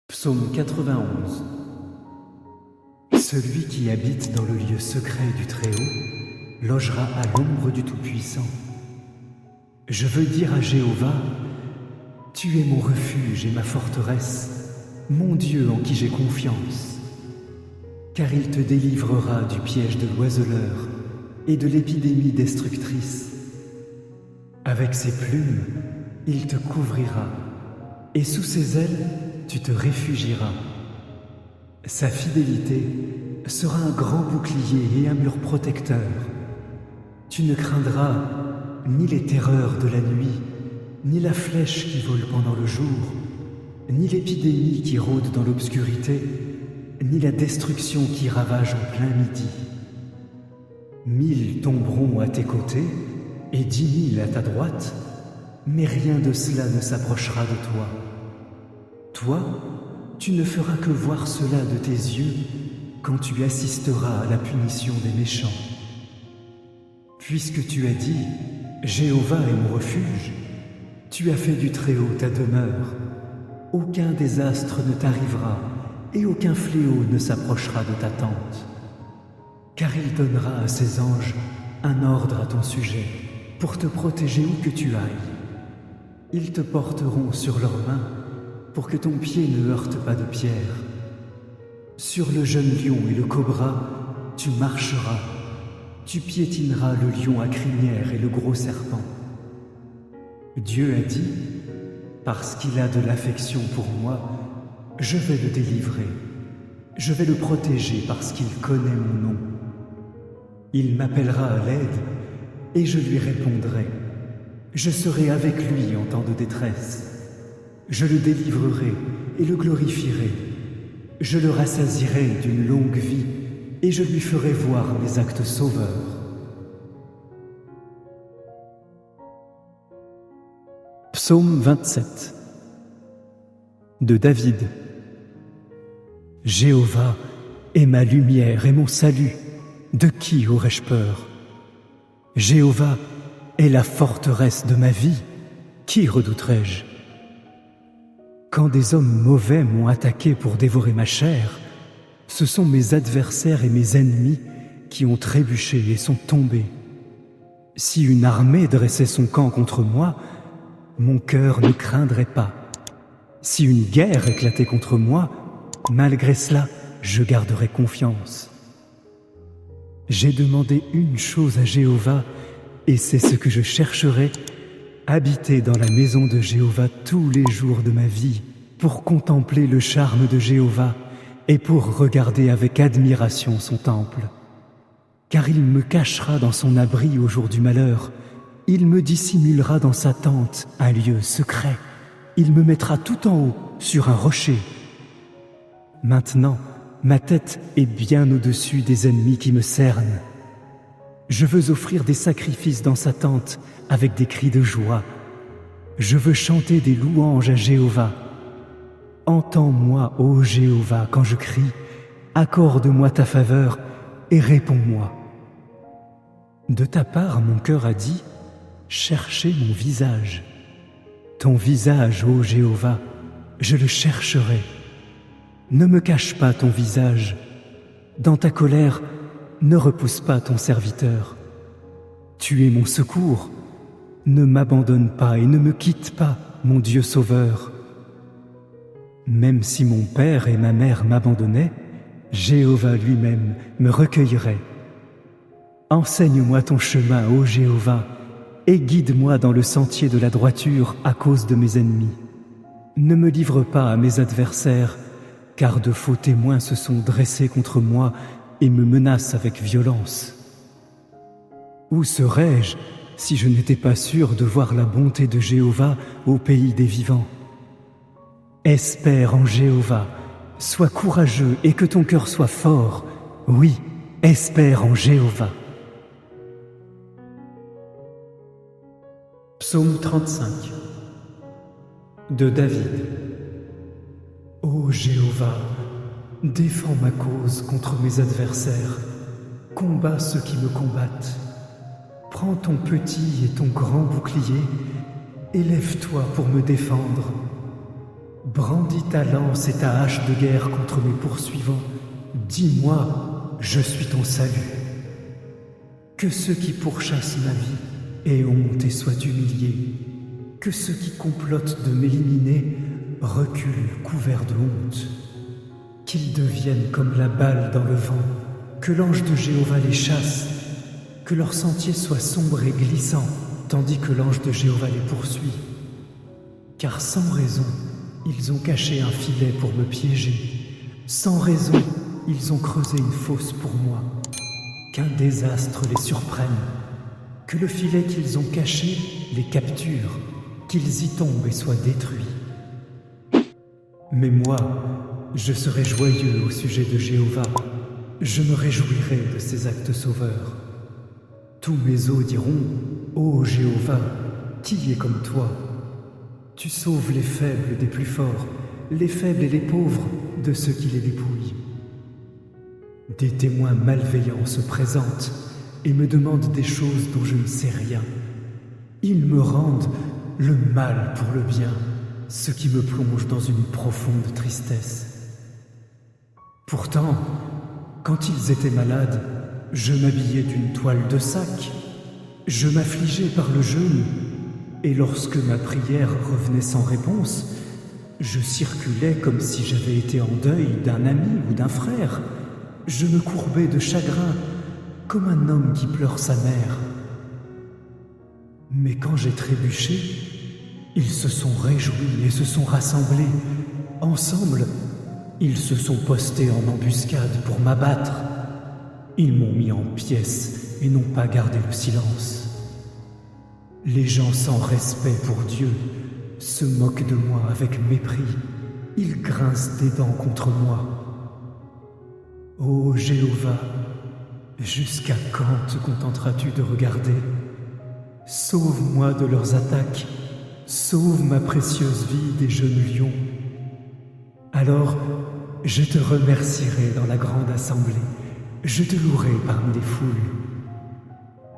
Psaume 91. Celui qui habite dans le lieu secret du Très-Haut logera à l'ombre du Tout-Puissant. Je veux dire à Jéhovah, tu es mon refuge et ma forteresse, mon Dieu en qui j'ai confiance. Car il te délivrera du piège de l'oiseleur et de l'épidémie destructrice. Avec ses plumes, il te couvrira, et sous ses ailes, tu te réfugieras. Sa fidélité sera un grand bouclier et un mur protecteur. Tu ne craindras ni les terreurs de la nuit, ni la flèche qui vole pendant le jour, ni l'épidémie qui rôde dans l'obscurité, ni la destruction qui ravage en plein midi. 1000 tomberont à tes côtés et 10 000 à ta droite, mais rien de cela ne s'approchera de toi. Toi, tu ne feras que voir cela de tes yeux quand tu assisteras à la punition des méchants. Puisque tu as dit « Jéhovah est mon refuge », tu as fait du Très-Haut ta demeure. Aucun désastre ne t'arrivera et aucun fléau ne s'approchera de ta tente. Car il donnera à ses anges un ordre à ton sujet pour te protéger où que tu ailles. Ils te porteront sur leurs mains pour que ton pied ne heurte pas de pierre. Sur le jeune lion et le cobra, tu marcheras. Tu piétineras le lion à crinière et le gros serpent. Dieu a dit, parce qu'il a de l'affection pour moi, je vais le délivrer. Je vais le protéger parce qu'il connaît mon nom. Il m'appellera à l'aide et je lui répondrai. Je serai avec lui en temps de détresse. Je le délivrerai et le glorifierai. Je le rassasierai d'une longue vie et je lui ferai voir mes actes sauveurs. Psaume 27 de David. Jéhovah est ma lumière et mon salut. De qui aurais-je peur? Jéhovah est la forteresse de ma vie. Qui redouterai-je? Quand des hommes mauvais m'ont attaqué pour dévorer ma chair, ce sont mes adversaires et mes ennemis qui ont trébuché et sont tombés. Si une armée dressait son camp contre moi, mon cœur ne craindrait pas. Si une guerre éclatait contre moi, malgré cela, je garderais confiance. J'ai demandé une chose à Jéhovah, et c'est ce que je chercherai, habiter dans la maison de Jéhovah tous les jours de ma vie, pour contempler le charme de Jéhovah et pour regarder avec admiration son temple. Car il me cachera dans son abri au jour du malheur, il me dissimulera dans sa tente un lieu secret, il me mettra tout en haut sur un rocher. Maintenant, ma tête est bien au-dessus des ennemis qui me cernent. Je veux offrir des sacrifices dans sa tente avec des cris de joie. Je veux chanter des louanges à Jéhovah. Entends-moi, ô Jéhovah, quand je crie, accorde-moi ta faveur et réponds-moi. De ta part, mon cœur a dit, cherchez mon visage. Ton visage, ô Jéhovah, je le chercherai. Ne me cache pas ton visage. Dans ta colère, ne repousse pas ton serviteur. Tu es mon secours. Ne m'abandonne pas et ne me quitte pas, mon Dieu sauveur. Même si mon père et ma mère m'abandonnaient, Jéhovah lui-même me recueillerait. Enseigne-moi ton chemin, ô Jéhovah, et guide-moi dans le sentier de la droiture à cause de mes ennemis. Ne me livre pas à mes adversaires, car de faux témoins se sont dressés contre moi et me menacent avec violence. Où serais-je si je n'étais pas sûr de voir la bonté de Jéhovah au pays des vivants? Espère en Jéhovah, sois courageux et que ton cœur soit fort. Oui, espère en Jéhovah. Psaume 35 de David. Ô Jéhovah, défends ma cause contre mes adversaires, combats ceux qui me combattent. Prends ton petit et ton grand bouclier, élève-toi pour me défendre. Brandis ta lance et ta hache de guerre contre mes poursuivants. Dis-moi, je suis ton salut. Que ceux qui pourchassent ma vie aient honte et soient humiliés. Que ceux qui complotent de m'éliminer reculent couverts de honte. Qu'ils deviennent comme la balle dans le vent, que l'ange de Jéhovah les chasse, que leur sentier soit sombre et glissant, tandis que l'ange de Jéhovah les poursuit. Car sans raison, ils ont caché un filet pour me piéger. Sans raison, ils ont creusé une fosse pour moi. Qu'un désastre les surprenne, que le filet qu'ils ont caché les capture, qu'ils y tombent et soient détruits. Mais moi, je serai joyeux au sujet de Jéhovah, je me réjouirai de ses actes sauveurs. Tous mes os diront, ô Jéhovah, qui est comme toi? Tu sauves les faibles des plus forts, les faibles et les pauvres de ceux qui les dépouillent. Des témoins malveillants se présentent et me demandent des choses dont je ne sais rien. Ils me rendent le mal pour le bien, ce qui me plonge dans une profonde tristesse. Pourtant, quand ils étaient malades, je m'habillais d'une toile de sac, je m'affligeais par le jeûne, et lorsque ma prière revenait sans réponse, je circulais comme si j'avais été en deuil d'un ami ou d'un frère. Je me courbais de chagrin, comme un homme qui pleure sa mère. Mais quand j'ai trébuché, ils se sont réjouis et se sont rassemblés. Ensemble, ils se sont postés en embuscade pour m'abattre. Ils m'ont mis en pièces et n'ont pas gardé le silence. Les gens sans respect pour Dieu se moquent de moi avec mépris. Ils grincent des dents contre moi. Ô Jéhovah, jusqu'à quand te contenteras-tu de regarder? Sauve-moi de leurs attaques, sauve ma précieuse vie des jeunes lions. Alors, je te remercierai dans la grande assemblée, je te louerai parmi les foules.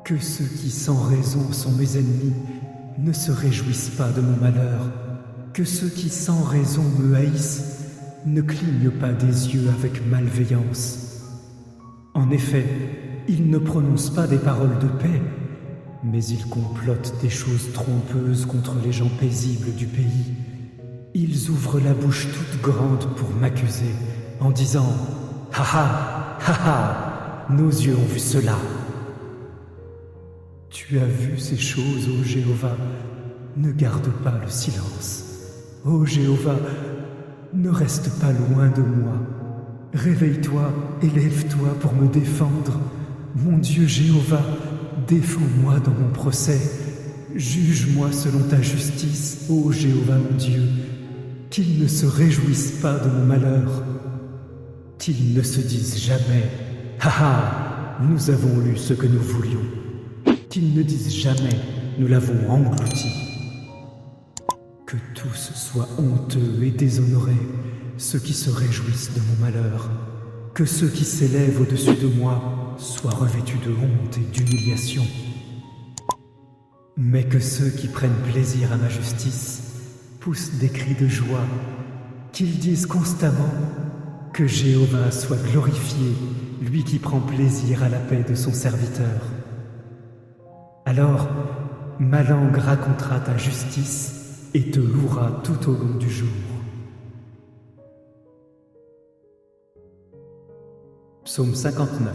Que ceux qui sans raison sont mes ennemis ne se réjouissent pas de mon malheur, que ceux qui sans raison me haïssent ne clignent pas des yeux avec malveillance. En effet, ils ne prononcent pas des paroles de paix, mais ils complotent des choses trompeuses contre les gens paisibles du pays. Ils ouvrent la bouche toute grande pour m'accuser, en disant « Ha ha, ha ha, nos yeux ont vu cela !» Tu as vu ces choses, ô Jéhovah, ne garde pas le silence. Ô Jéhovah, ne reste pas loin de moi. Réveille-toi et lève-toi pour me défendre. Mon Dieu Jéhovah, défends-moi dans mon procès. Juge-moi selon ta justice, ô Jéhovah mon Dieu. Qu'ils ne se réjouissent pas de mon malheur. Qu'ils ne se disent jamais « Ha ha, nous avons eu ce que nous voulions ». Qu'ils ne disent jamais « Nous l'avons englouti ». Que tous soient honteux et déshonorés, ceux qui se réjouissent de mon malheur. Que ceux qui s'élèvent au-dessus de moi soient revêtus de honte et d'humiliation. Mais que ceux qui prennent plaisir à ma justice poussent des cris de joie, qu'ils disent constamment que Jéhovah soit glorifié, lui qui prend plaisir à la paix de son serviteur. Alors, ma langue racontera ta justice et te louera tout au long du jour. Psaume 59.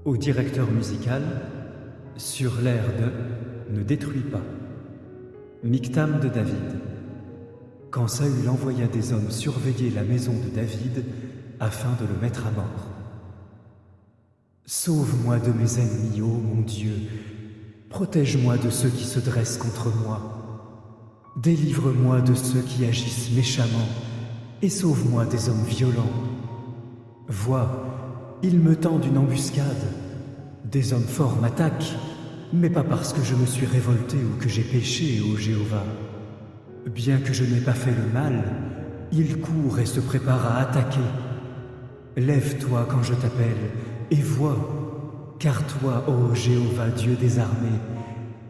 Au directeur musical, sur l'air de « Ne détruis pas ». Mictam de David. Quand Saül envoya des hommes surveiller la maison de David afin de le mettre à mort. Sauve-moi de mes ennemis, ô mon Dieu, protège-moi de ceux qui se dressent contre moi. Délivre-moi de ceux qui agissent méchamment et sauve-moi des hommes violents. Vois, ils me tendent une embuscade. Des hommes forts m'attaquent, mais pas parce que je me suis révolté ou que j'ai péché, ô Jéhovah. Bien que je n'ai pas fait le mal, ils courent et se préparent à attaquer. Lève-toi quand je t'appelle et vois, car toi, ô Jéhovah, Dieu des armées,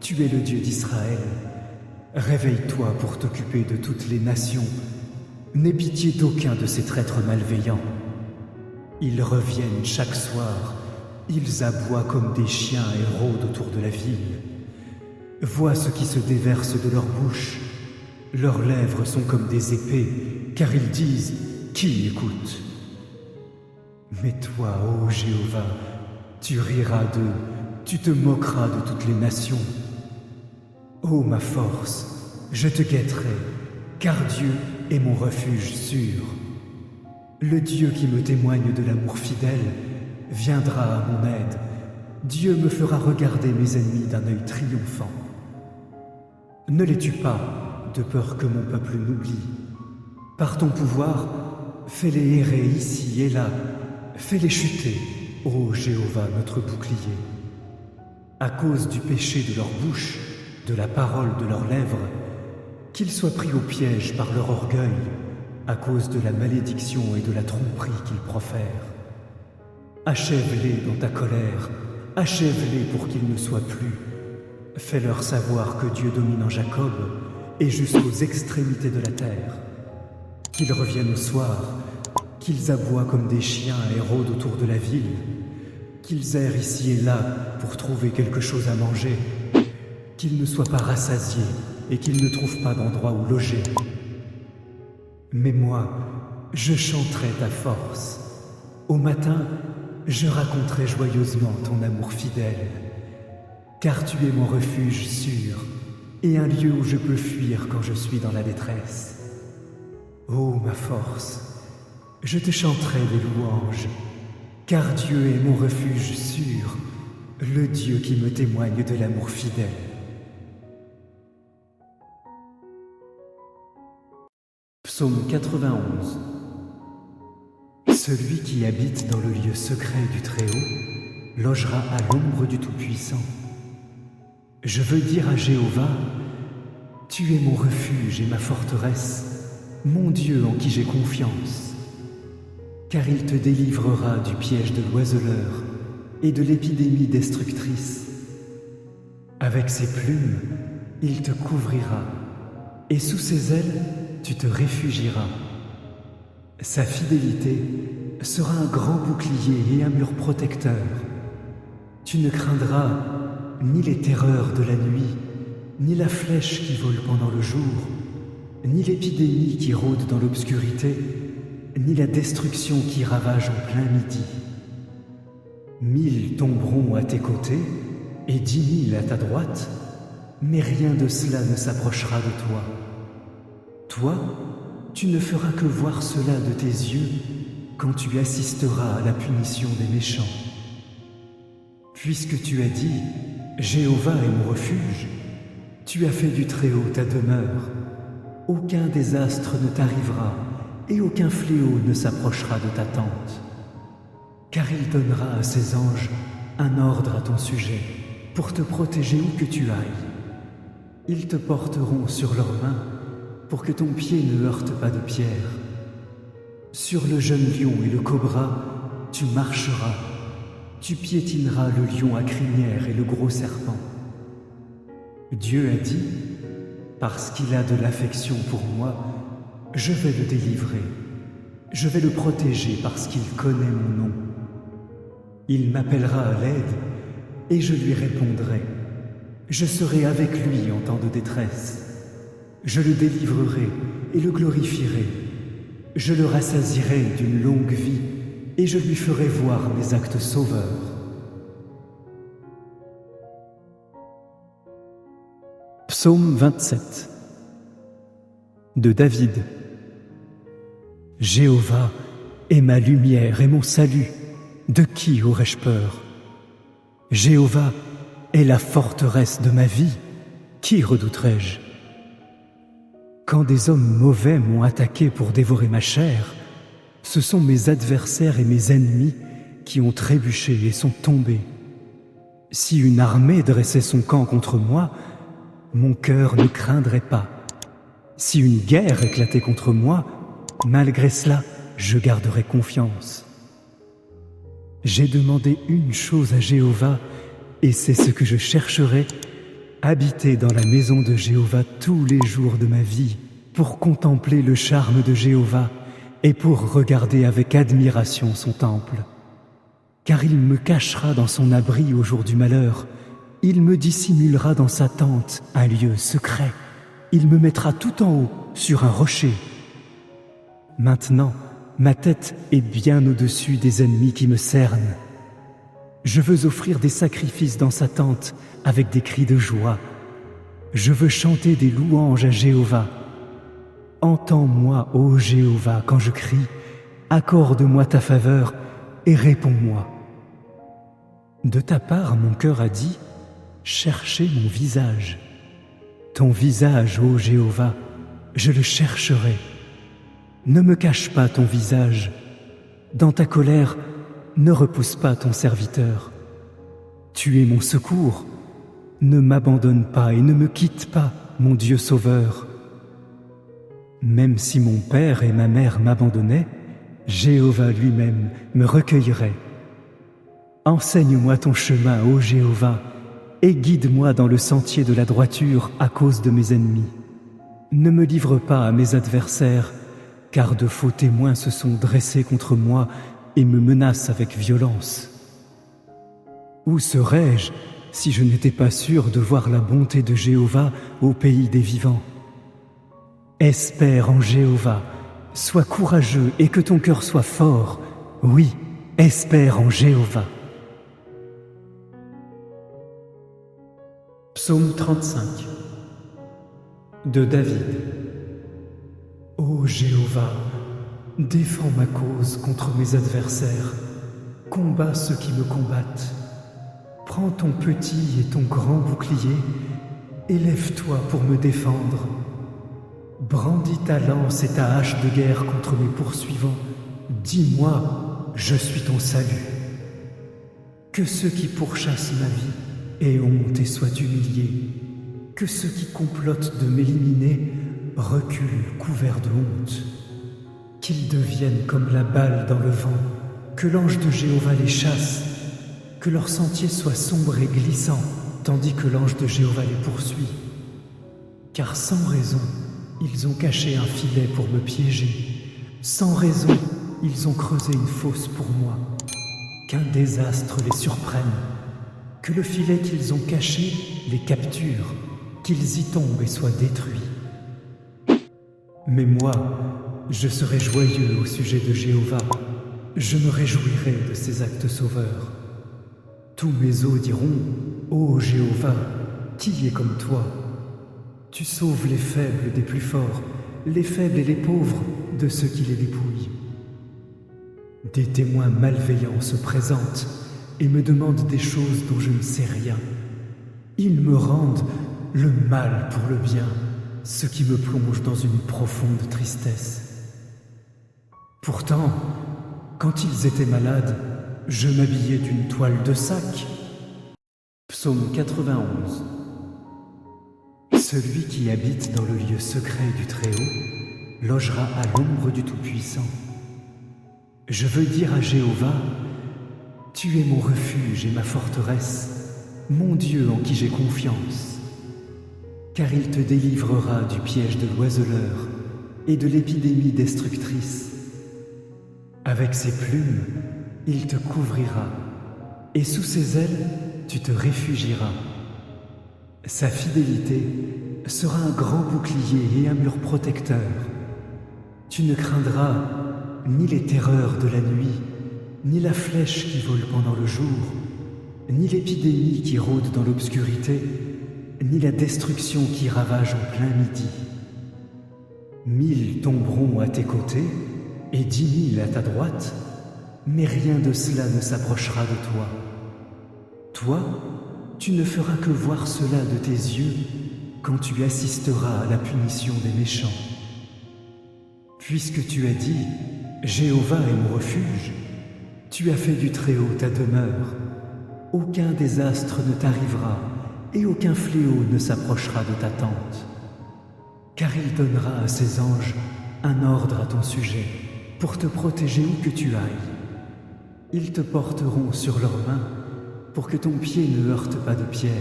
tu es le Dieu d'Israël. Réveille-toi pour t'occuper de toutes les nations. N'aie pitié d'aucun de ces traîtres malveillants. Ils reviennent chaque soir, ils aboient comme des chiens et rôdent autour de la ville. Vois ce qui se déverse de leur bouche. Leurs lèvres sont comme des épées, car ils disent « Qui écoute ?» Mais toi, ô Jéhovah, tu riras d'eux, tu te moqueras de toutes les nations. Ô ma force, je te guetterai, car Dieu est mon refuge sûr. Le Dieu qui me témoigne de l'amour fidèle viendra à mon aide. Dieu me fera regarder mes ennemis d'un œil triomphant. Ne les tue pas, de peur que mon peuple n'oublie. Par ton pouvoir, fais-les errer ici et là, fais-les chuter, ô Jéhovah, notre bouclier. À cause du péché de leur bouche, de la parole de leurs lèvres, qu'ils soient pris au piège par leur orgueil, à cause de la malédiction et de la tromperie qu'ils profèrent. Achève-les dans ta colère, achève-les pour qu'ils ne soient plus. Fais-leur savoir que Dieu domine en Jacob et jusqu'aux extrémités de la terre. Qu'ils reviennent au soir, qu'ils aboient comme des chiens et rôdent autour de la ville, qu'ils errent ici et là pour trouver quelque chose à manger, qu'ils ne soient pas rassasiés et qu'ils ne trouvent pas d'endroit où loger. Mais moi, je chanterai ta force. Au matin, je raconterai joyeusement ton amour fidèle, car tu es mon refuge sûr et un lieu où je peux fuir quand je suis dans la détresse. Ô ma force, je te chanterai des louanges, car Dieu est mon refuge sûr, le Dieu qui me témoigne de l'amour fidèle. Psaume 91. Celui qui habite dans le lieu secret du Très-Haut logera à l'ombre du Tout-Puissant. Je veux dire à Jéhovah, tu es mon refuge et ma forteresse, mon Dieu en qui j'ai confiance. Car il te délivrera du piège de l'oiseleur et de l'épidémie destructrice. Avec ses plumes, il te couvrira, et sous ses ailes, tu te réfugieras. Sa fidélité sera un grand bouclier et un mur protecteur. Tu ne craindras ni les terreurs de la nuit, ni la flèche qui vole pendant le jour, ni l'épidémie qui rôde dans l'obscurité, ni la destruction qui ravage en plein midi. 1000 tomberont à tes côtés et 10 000 à ta droite, mais rien de cela ne s'approchera de toi. Toi, tu ne feras que voir cela de tes yeux quand tu assisteras à la punition des méchants. Puisque tu as dit « Jéhovah est mon refuge », tu as fait du Très-Haut ta demeure. Aucun désastre ne t'arrivera et aucun fléau ne s'approchera de ta tente. Car il donnera à ses anges un ordre à ton sujet pour te protéger où que tu ailles. Ils te porteront sur leurs mains pour que ton pied ne heurte pas de pierre. Sur le jeune lion et le cobra, tu marcheras. Tu piétineras le lion à crinière et le gros serpent. Dieu a dit, parce qu'il a de l'affection pour moi, je vais le délivrer. Je vais le protéger parce qu'il connaît mon nom. Il m'appellera à l'aide et je lui répondrai. Je serai avec lui en temps de détresse. Je le délivrerai et le glorifierai. Je le rassasierai d'une longue vie et je lui ferai voir mes actes sauveurs. Psaume 27 de David. Jéhovah est ma lumière et mon salut. De qui aurais-je peur? Jéhovah est la forteresse de ma vie. Qui redouterai-je? Quand des hommes mauvais m'ont attaqué pour dévorer ma chair, ce sont mes adversaires et mes ennemis qui ont trébuché et sont tombés. Si une armée dressait son camp contre moi, mon cœur ne craindrait pas. Si une guerre éclatait contre moi, malgré cela, je garderais confiance. J'ai demandé une chose à Jéhovah, et c'est ce que je chercherai, habiter dans la maison de Jéhovah tous les jours de ma vie, pour contempler le charme de Jéhovah et pour regarder avec admiration son temple. Car il me cachera dans son abri au jour du malheur, il me dissimulera dans sa tente un lieu secret, il me mettra tout en haut sur un rocher. Maintenant, ma tête est bien au-dessus des ennemis qui me cernent. Je veux offrir des sacrifices dans sa tente avec des cris de joie. Je veux chanter des louanges à Jéhovah. Entends-moi, ô Jéhovah, quand je crie, accorde-moi ta faveur et réponds-moi. De ta part, mon cœur a dit, cherchez mon visage. Ton visage, ô Jéhovah, je le chercherai. Ne me cache pas ton visage. Dans ta colère, ne repousse pas ton serviteur. Tu es mon secours. Ne m'abandonne pas et ne me quitte pas, mon Dieu sauveur. Même si mon père et ma mère m'abandonnaient, Jéhovah lui-même me recueillerait. Enseigne-moi ton chemin, ô Jéhovah, et guide-moi dans le sentier de la droiture à cause de mes ennemis. Ne me livre pas à mes adversaires, car de faux témoins se sont dressés contre moi et me menacent avec violence. Où serais-je si je n'étais pas sûr de voir la bonté de Jéhovah au pays des vivants? Espère en Jéhovah, sois courageux et que ton cœur soit fort. Oui, espère en Jéhovah. Psaume 35 de David. Ô Jéhovah, défends ma cause contre mes adversaires, combats ceux qui me combattent. Prends ton petit et ton grand bouclier, élève-toi pour me défendre. Brandis ta lance et ta hache de guerre contre mes poursuivants. Dis-moi, je suis ton salut. Que ceux qui pourchassent ma vie aient honte et soient humiliés. Que ceux qui complotent de m'éliminer reculent couverts de honte. Qu'ils deviennent comme la balle dans le vent, que l'ange de Jéhovah les chasse, que leur sentier soit sombre et glissant, tandis que l'ange de Jéhovah les poursuit. Car sans raison, ils ont caché un filet pour me piéger. Sans raison, ils ont creusé une fosse pour moi. Qu'un désastre les surprenne, que le filet qu'ils ont caché les capture, qu'ils y tombent et soient détruits. Mais moi, je serai joyeux au sujet de Jéhovah, je me réjouirai de ses actes sauveurs. Tous mes os diront, ô Jéhovah, qui est comme toi? Tu sauves les faibles des plus forts, les faibles et les pauvres de ceux qui les dépouillent. Des témoins malveillants se présentent et me demandent des choses dont je ne sais rien. Ils me rendent le mal pour le bien, ce qui me plonge dans une profonde tristesse. Pourtant, quand ils étaient malades, je m'habillais d'une toile de sac. Psaume 91. Celui qui habite dans le lieu secret du Très-Haut logera à l'ombre du Tout-Puissant. Je veux dire à Jéhovah, tu es mon refuge et ma forteresse, mon Dieu en qui j'ai confiance. Car il te délivrera du piège de l'oiseleur et de l'épidémie destructrice. Avec ses plumes, il te couvrira, et sous ses ailes, tu te réfugieras. Sa fidélité sera un grand bouclier et un mur protecteur. Tu ne craindras ni les terreurs de la nuit, ni la flèche qui vole pendant le jour, ni l'épidémie qui rôde dans l'obscurité, ni la destruction qui ravage en plein midi. 1000 tomberont à tes côtés et 10 000 à ta droite, mais rien de cela ne s'approchera de toi. Toi, tu ne feras que voir cela de tes yeux quand tu assisteras à la punition des méchants. Puisque tu as dit « Jéhovah est mon refuge », tu as fait du Très-Haut ta demeure. Aucun désastre ne t'arrivera et aucun fléau ne s'approchera de ta tente. Car il donnera à ses anges un ordre à ton sujet pour te protéger où que tu ailles. Ils te porteront sur leurs mains pour que ton pied ne heurte pas de pierre.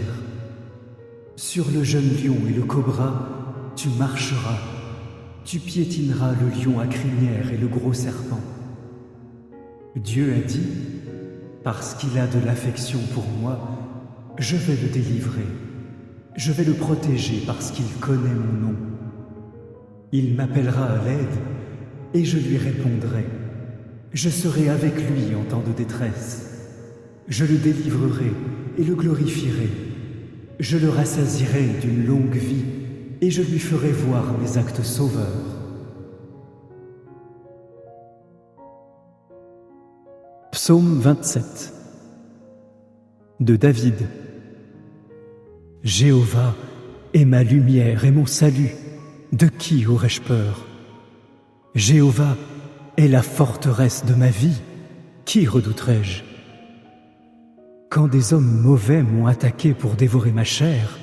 Sur le jeune lion et le cobra, tu marcheras. Tu piétineras le lion à crinière et le gros serpent. Dieu a dit, parce qu'il a de l'affection pour moi, je vais le délivrer. Je vais le protéger parce qu'il connaît mon nom. Il m'appellera à l'aide et je lui répondrai. Je serai avec lui en temps de détresse. Je le délivrerai et le glorifierai. Je le rassasierai d'une longue vie et je lui ferai voir mes actes sauveurs. Psaume 27 de David. Jéhovah est ma lumière et mon salut. De qui aurais-je peur? Jéhovah est la forteresse de ma vie. Qui redouterai-je? Quand des hommes mauvais m'ont attaqué pour dévorer ma chair,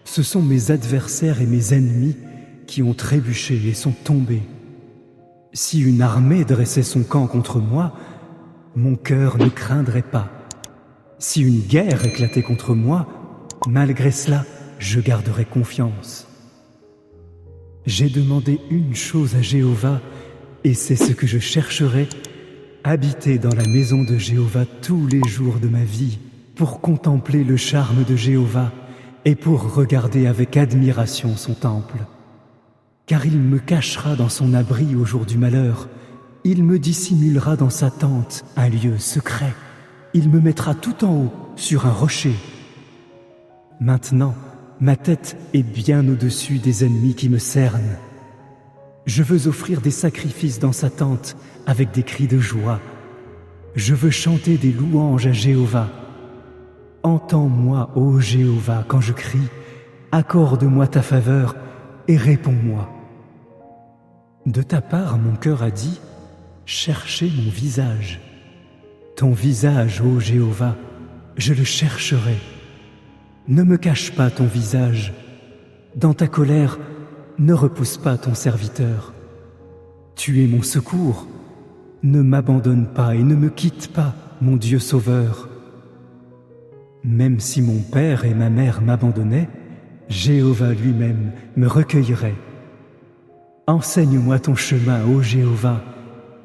ce sont mes adversaires et mes ennemis qui ont trébuché et sont tombés. Si une armée dressait son camp contre moi, mon cœur ne craindrait pas. Si une guerre éclatait contre moi, malgré cela, je garderai confiance. J'ai demandé une chose à Jéhovah, et c'est ce que je chercherai, habiter dans la maison de Jéhovah tous les jours de ma vie, pour contempler le charme de Jéhovah et pour regarder avec admiration son temple. Car il me cachera dans son abri au jour du malheur, il me dissimulera dans sa tente un lieu secret, il me mettra tout en haut sur un rocher. Maintenant, ma tête est bien au-dessus des ennemis qui me cernent. Je veux offrir des sacrifices dans sa tente avec des cris de joie. Je veux chanter des louanges à Jéhovah. Entends-moi, ô Jéhovah, quand je crie, accorde-moi ta faveur et réponds-moi. De ta part, mon cœur a dit, cherchez mon visage. Ton visage, ô Jéhovah, je le chercherai. Ne me cache pas ton visage. Dans ta colère, ne repousse pas ton serviteur. Tu es mon secours. Ne m'abandonne pas et ne me quitte pas, mon Dieu sauveur. Même si mon père et ma mère m'abandonnaient, Jéhovah lui-même me recueillerait. Enseigne-moi ton chemin, ô Jéhovah,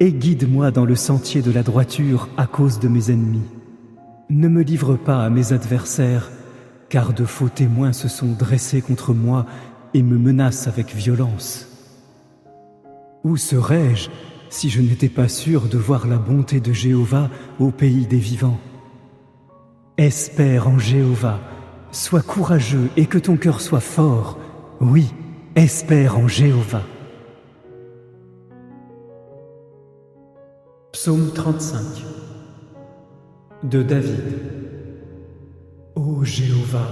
et guide-moi dans le sentier de la droiture à cause de mes ennemis. Ne me livre pas à mes adversaires, car de faux témoins se sont dressés contre moi et me menacent avec violence. Où serais-je si je n'étais pas sûr de voir la bonté de Jéhovah au pays des vivants? Espère en Jéhovah, sois courageux et que ton cœur soit fort. Oui, espère en Jéhovah. Psaume 35 de David. Ô Jéhovah,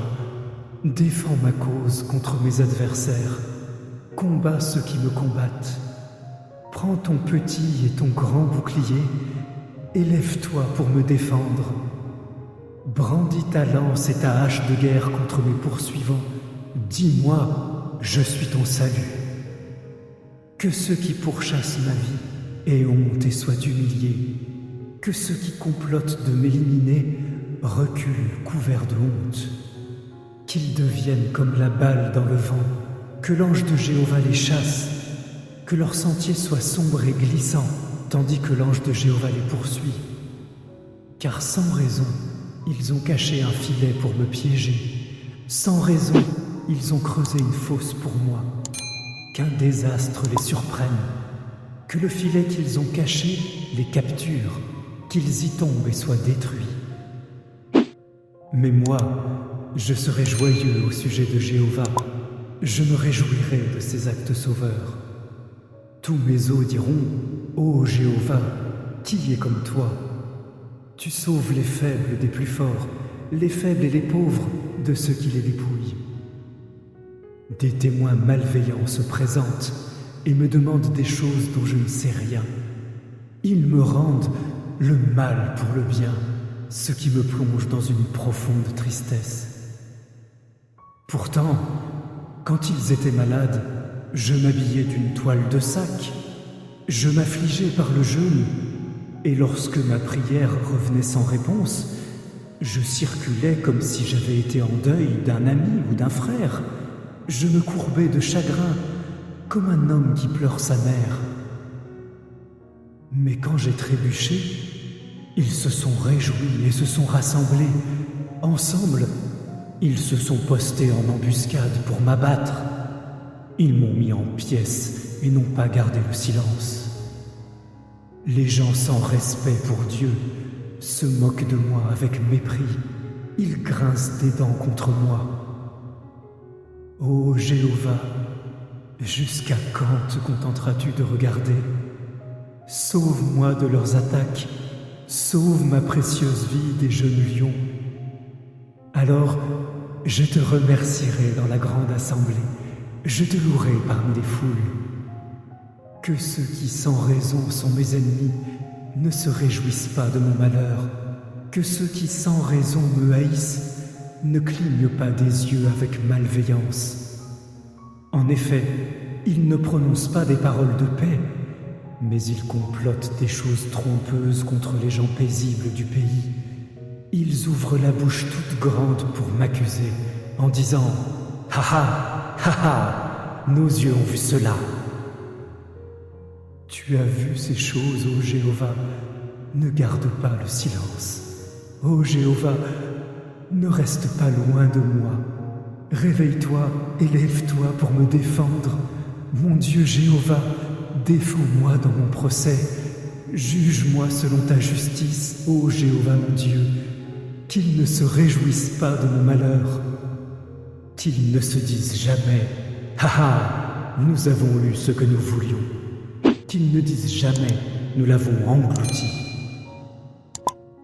défends ma cause contre mes adversaires, combats ceux qui me combattent. Prends ton petit et ton grand bouclier, élève-toi pour me défendre. Brandis ta lance et ta hache de guerre contre mes poursuivants. Dis-moi, je suis ton salut. Que ceux qui pourchassent ma vie aient honte et soient humiliés. Que ceux qui complotent de m'éliminer reculent couverts de honte. Qu'ils deviennent comme la balle dans le vent, que l'ange de Jéhovah les chasse, que leur sentier soit sombre et glissant, tandis que l'ange de Jéhovah les poursuit. Car sans raison, ils ont caché un filet pour me piéger. Sans raison, ils ont creusé une fosse pour moi. Qu'un désastre les surprenne, que le filet qu'ils ont caché les capture, qu'ils y tombent et soient détruits. Mais moi, je serai joyeux au sujet de Jéhovah, je me réjouirai de ses actes sauveurs. Tous mes os diront, ô Jéhovah, qui est comme toi? Tu sauves les faibles des plus forts, les faibles et les pauvres de ceux qui les dépouillent. Des témoins malveillants se présentent et me demandent des choses dont je ne sais rien. Ils me rendent le mal pour le bien, ce qui me plonge dans une profonde tristesse. Pourtant, quand ils étaient malades, je m'habillais d'une toile de sac, je m'affligeais par le jeûne, et lorsque ma prière revenait sans réponse, Je circulais comme si j'avais été en deuil d'un ami ou d'un frère. Je me courbais de chagrin, comme un homme qui pleure sa mère. Mais quand j'ai trébuché, ils se sont réjouis et se sont rassemblés. Ensemble, ils se sont postés en embuscade pour m'abattre. Ils m'ont mis en pièces et n'ont pas gardé le silence. Les gens sans respect pour Dieu se moquent de moi avec mépris. Ils grincent des dents contre moi. Ô Jéhovah, jusqu'à quand te contenteras-tu de regarder? Sauve-moi de leurs attaques, sauve ma précieuse vie des jeunes lions. Alors, je te remercierai dans la grande assemblée, je te louerai parmi les foules. Que ceux qui sans raison sont mes ennemis ne se réjouissent pas de mon malheur, que ceux qui sans raison me haïssent ne clignent pas des yeux avec malveillance. En effet, ils ne prononcent pas des paroles de paix, mais ils complotent des choses trompeuses contre les gens paisibles du pays. Ils ouvrent la bouche toute grande pour m'accuser, en disant « Ha ha, ha ha, nos yeux ont vu cela !» Tu as vu ces choses, ô Jéhovah, ne garde pas le silence. Ô Jéhovah, ne reste pas loin de moi. Réveille-toi et lève-toi pour me défendre. Mon Dieu Jéhovah, défends-moi dans mon procès. Juge-moi selon ta justice, ô Jéhovah mon Dieu. Qu'ils ne se réjouissent pas de mon malheur. Qu'ils ne se disent jamais « Ha ha, nous avons eu ce que nous voulions ». Qu'ils ne disent jamais « Nous l'avons englouti ».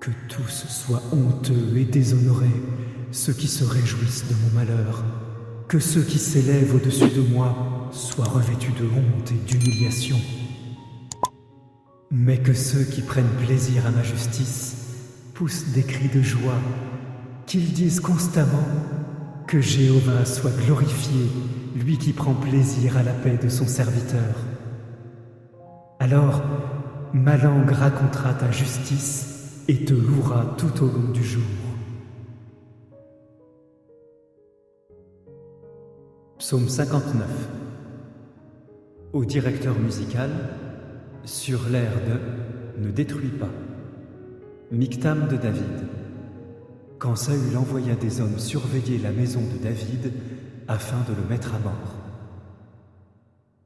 Que tous soient honteux et déshonorés, ceux qui se réjouissent de mon malheur. Que ceux qui s'élèvent au-dessus de moi soient revêtus de honte et d'humiliation. Mais que ceux qui prennent plaisir à ma justice poussent des cris de joie, qu'ils disent constamment que Jéhovah soit glorifié, lui qui prend plaisir à la paix de son serviteur. Alors, ma langue racontera ta justice et te louera tout au long du jour. Psaume 59. Au directeur musical, sur l'air de « Ne détruis pas ». Mictam de David. Quand Saül envoya des hommes surveiller la maison de David afin de le mettre à mort.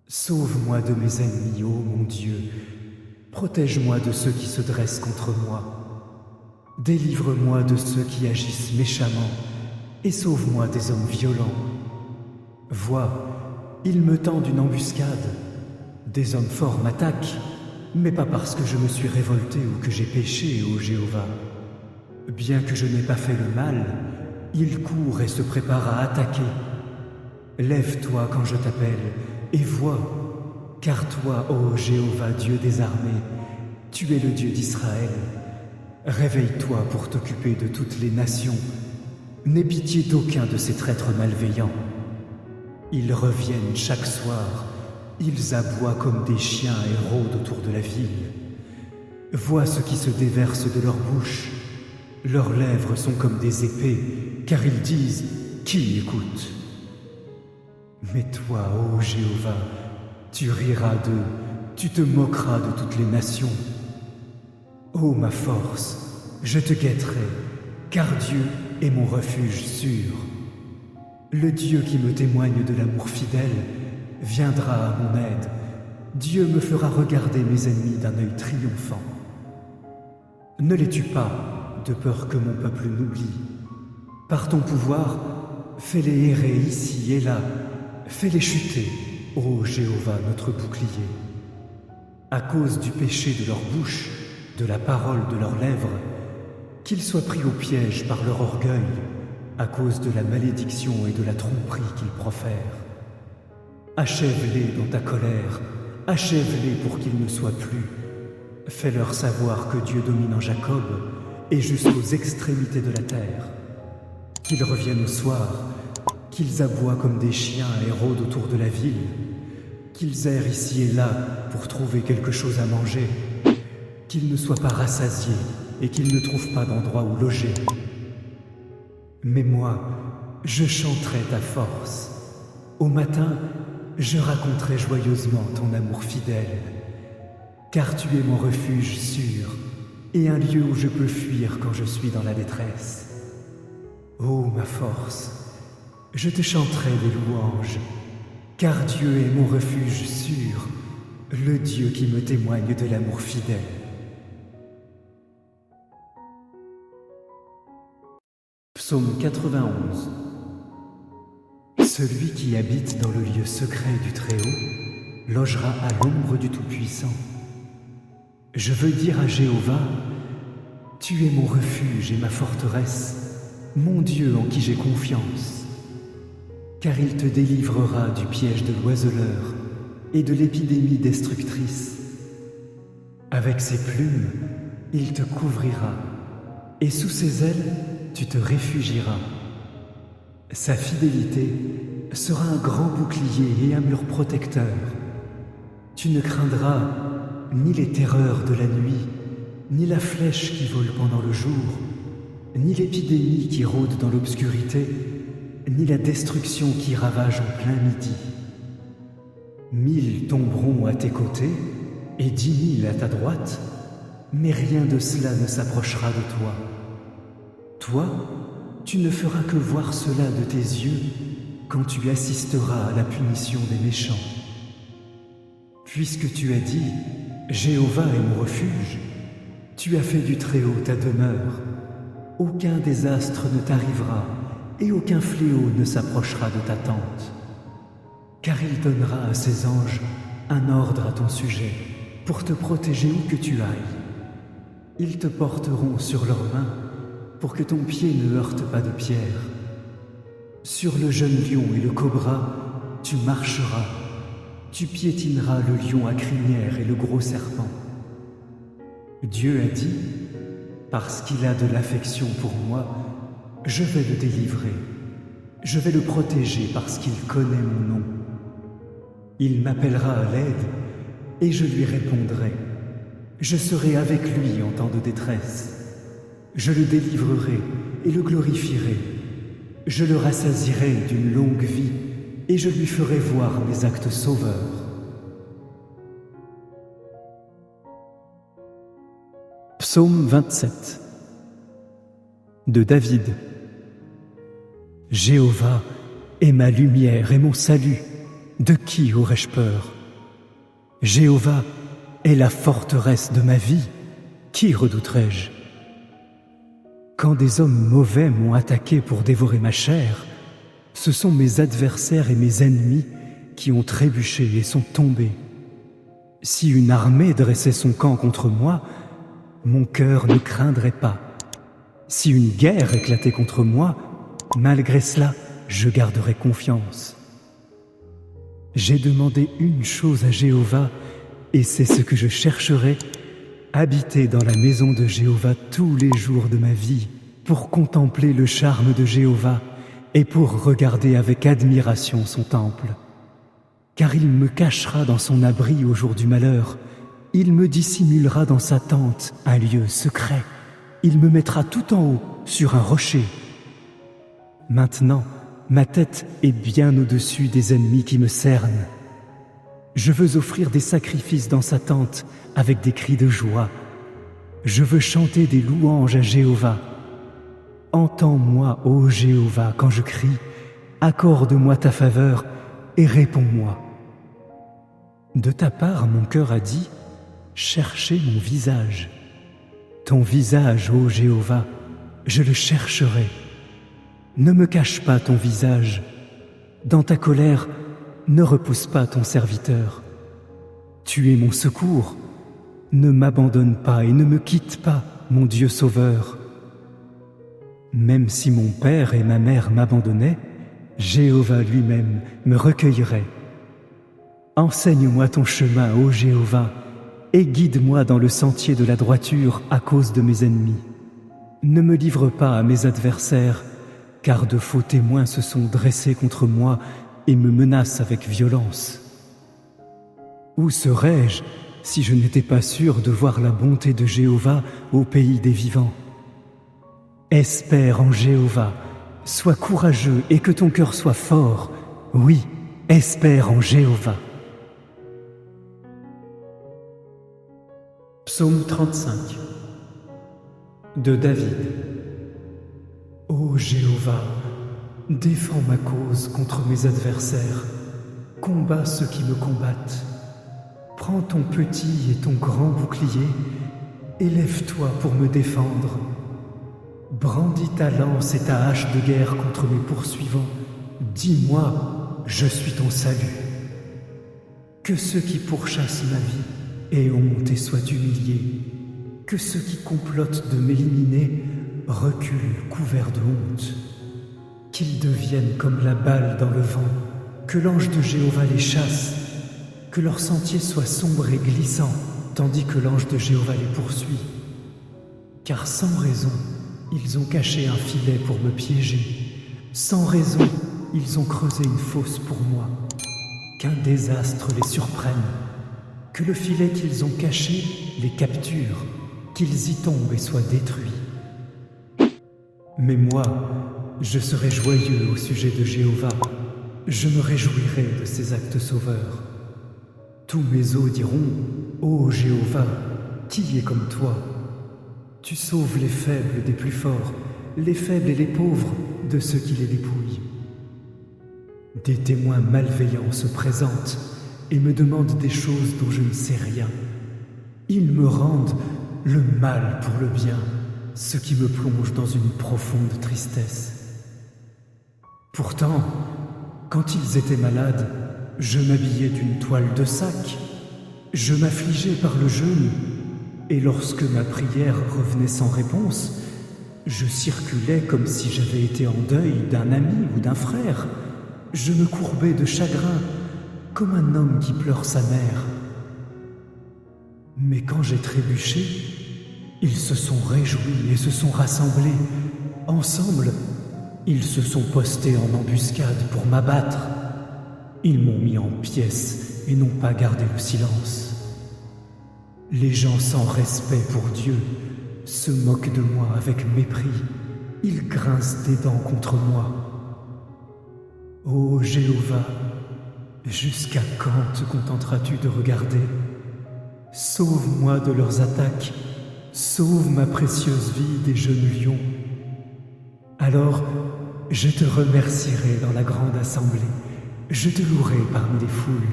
Sauve-moi de mes ennemis, ô mon Dieu, protège-moi de ceux qui se dressent contre moi. Délivre-moi de ceux qui agissent méchamment et sauve-moi des hommes violents. Vois, ils me tendent une embuscade. Des hommes forts m'attaquent, mais pas parce que je me suis révolté ou que j'ai péché, ô Jéhovah. Bien que je n'ai pas fait le mal, ils courent et se préparent à attaquer. Lève-toi quand je t'appelle et vois, car toi, ô Jéhovah, Dieu des armées, tu es le Dieu d'Israël. Réveille-toi pour t'occuper de toutes les nations. N'aie pitié d'aucun de ces traîtres malveillants. Ils reviennent chaque soir, ils aboient comme des chiens et rôdent autour de la ville. Vois ce qui se déverse de leur bouche. Leurs lèvres sont comme des épées, car ils disent « Qui écoute ?» Mais toi, ô Jéhovah, tu riras d'eux, tu te moqueras de toutes les nations. Ô ma force, je te guetterai, car Dieu est mon refuge sûr. Le Dieu qui me témoigne de l'amour fidèle viendra à mon aide. Dieu me fera regarder mes ennemis d'un œil triomphant. Ne les tue pas, de peur que mon peuple n'oublie. Par ton pouvoir, fais-les errer ici et là, fais-les chuter, ô Jéhovah, notre bouclier. À cause du péché de leur bouche, de la parole de leurs lèvres, qu'ils soient pris au piège par leur orgueil, à cause de la malédiction et de la tromperie qu'ils profèrent. Achève-les dans ta colère, achève-les pour qu'ils ne soient plus. Fais-leur savoir que Dieu domine en Jacob et jusqu'aux extrémités de la terre. Qu'ils reviennent au soir, qu'ils aboient comme des chiens et rôdent autour de la ville, qu'ils errent ici et là pour trouver quelque chose à manger, qu'ils ne soient pas rassasiés et qu'ils ne trouvent pas d'endroit où loger. Mais moi, je chanterai ta force. Au matin, je raconterai joyeusement ton amour fidèle, car tu es mon refuge sûr et un lieu où je peux fuir quand je suis dans la détresse. Ô ma force, je te chanterai des louanges, car Dieu est mon refuge sûr, le Dieu qui me témoigne de l'amour fidèle. Psaume 91. Celui qui habite dans le lieu secret du Très-Haut logera à l'ombre du Tout-Puissant. Je veux dire à Jéhovah, tu es mon refuge et ma forteresse, mon Dieu en qui j'ai confiance. Car il te délivrera du piège de l'oiseleur et de l'épidémie destructrice. Avec ses plumes, il te couvrira, et sous ses ailes, tu te réfugieras. Sa fidélité sera un grand bouclier et un mur protecteur. Tu ne craindras ni les terreurs de la nuit, ni la flèche qui vole pendant le jour, ni l'épidémie qui rôde dans l'obscurité, ni la destruction qui ravage en plein midi. 1000 tomberont à tes côtés et 10 000 à ta droite, mais rien de cela ne s'approchera de toi. Toi, tu ne feras que voir cela de tes yeux quand tu assisteras à la punition des méchants. Puisque tu as dit « Jéhovah est mon refuge », tu as fait du Très-Haut ta demeure. Aucun désastre ne t'arrivera et aucun fléau ne s'approchera de ta tente. Car il donnera à ses anges un ordre à ton sujet pour te protéger où que tu ailles. Ils te porteront sur leurs mains pour que ton pied ne heurte pas de pierre. Sur le jeune lion et le cobra, tu marcheras. Tu piétineras le lion à crinière et le gros serpent. Dieu a dit, parce qu'il a de l'affection pour moi, je vais le délivrer. Je vais le protéger parce qu'il connaît mon nom. Il m'appellera à l'aide et je lui répondrai. Je serai avec lui en temps de détresse. Je le délivrerai et le glorifierai. Je le rassasierai d'une longue vie et je lui ferai voir mes actes sauveurs. Psaume 27 de David. Jéhovah est ma lumière et mon salut. De qui aurais-je peur? Jéhovah est la forteresse de ma vie. Qui redouterai-je? Quand des hommes mauvais m'ont attaqué pour dévorer ma chair, ce sont mes adversaires et mes ennemis qui ont trébuché et sont tombés. Si une armée dressait son camp contre moi, mon cœur ne craindrait pas. Si une guerre éclatait contre moi, malgré cela, je garderais confiance. J'ai demandé une chose à Jéhovah, et c'est ce que je chercherai, habiter dans la maison de Jéhovah tous les jours de ma vie, pour contempler le charme de Jéhovah et pour regarder avec admiration son temple. Car il me cachera dans son abri au jour du malheur, il me dissimulera dans sa tente un lieu secret, il me mettra tout en haut sur un rocher. Maintenant, ma tête est bien au-dessus des ennemis qui me cernent. Je veux offrir des sacrifices dans sa tente avec des cris de joie. Je veux chanter des louanges à Jéhovah. Entends-moi, ô Jéhovah, quand je crie, accorde-moi ta faveur et réponds-moi. De ta part, mon cœur a dit, cherchez mon visage. Ton visage, ô Jéhovah, je le chercherai. Ne me cache pas ton visage. Dans ta colère, ne repousse pas ton serviteur. Tu es mon secours. Ne m'abandonne pas et ne me quitte pas, mon Dieu sauveur. Même si mon père et ma mère m'abandonnaient, Jéhovah lui-même me recueillerait. Enseigne-moi ton chemin, ô Jéhovah, et guide-moi dans le sentier de la droiture à cause de mes ennemis. Ne me livre pas à mes adversaires, car de faux témoins se sont dressés contre moi et me menacent avec violence. Où serais-je si je n'étais pas sûr de voir la bonté de Jéhovah au pays des vivants? Espère en Jéhovah, Sois courageux et que ton cœur soit fort. Oui, espère en Jéhovah. Psaume 35 de David. Ô Jéhovah, défends ma cause contre mes adversaires. Combats ceux qui me combattent. Prends ton petit et ton grand bouclier, élève-toi pour me défendre. Brandis ta lance et ta hache de guerre contre mes poursuivants. Dis-moi, je suis ton salut. Que ceux qui pourchassent ma vie aient honte et soient humiliés. Que ceux qui complotent de m'éliminer reculent couverts de honte. Qu'ils deviennent comme la balle dans le vent, que l'ange de Jéhovah les chasse, que leur sentier soit sombre et glissant, tandis que l'ange de Jéhovah les poursuit. Car sans raison, ils ont caché un filet pour me piéger. Sans raison, ils ont creusé une fosse pour moi. Qu'un désastre les surprenne, que le filet qu'ils ont caché les capture, qu'ils y tombent et soient détruits. Mais moi, je serai joyeux au sujet de Jéhovah. Je me réjouirai de ses actes sauveurs. Tous mes os diront, ô Jéhovah, qui est comme toi? Tu sauves les faibles des plus forts, les faibles et les pauvres de ceux qui les dépouillent. Des témoins malveillants se présentent et me demandent des choses dont je ne sais rien. Ils me rendent le mal pour le bien, ce qui me plonge dans une profonde tristesse. Pourtant, quand ils étaient malades, je m'habillais d'une toile de sac, je m'affligeais par le jeûne, et lorsque ma prière revenait sans réponse, je circulais comme si j'avais été en deuil d'un ami ou d'un frère. Je me courbais de chagrin, comme un homme qui pleure sa mère. Mais quand j'ai trébuché, ils se sont réjouis et se sont rassemblés. Ensemble, ils se sont postés en embuscade pour m'abattre. Ils m'ont mis en pièces et n'ont pas gardé le silence. Les gens sans respect pour Dieu se moquent de moi avec mépris. Ils grincent des dents contre moi. Ô Jéhovah, jusqu'à quand te contenteras-tu de regarder? Sauve-moi de leurs attaques, sauve ma précieuse vie des jeunes lions. Alors, je te remercierai dans la grande assemblée, je te louerai parmi les foules.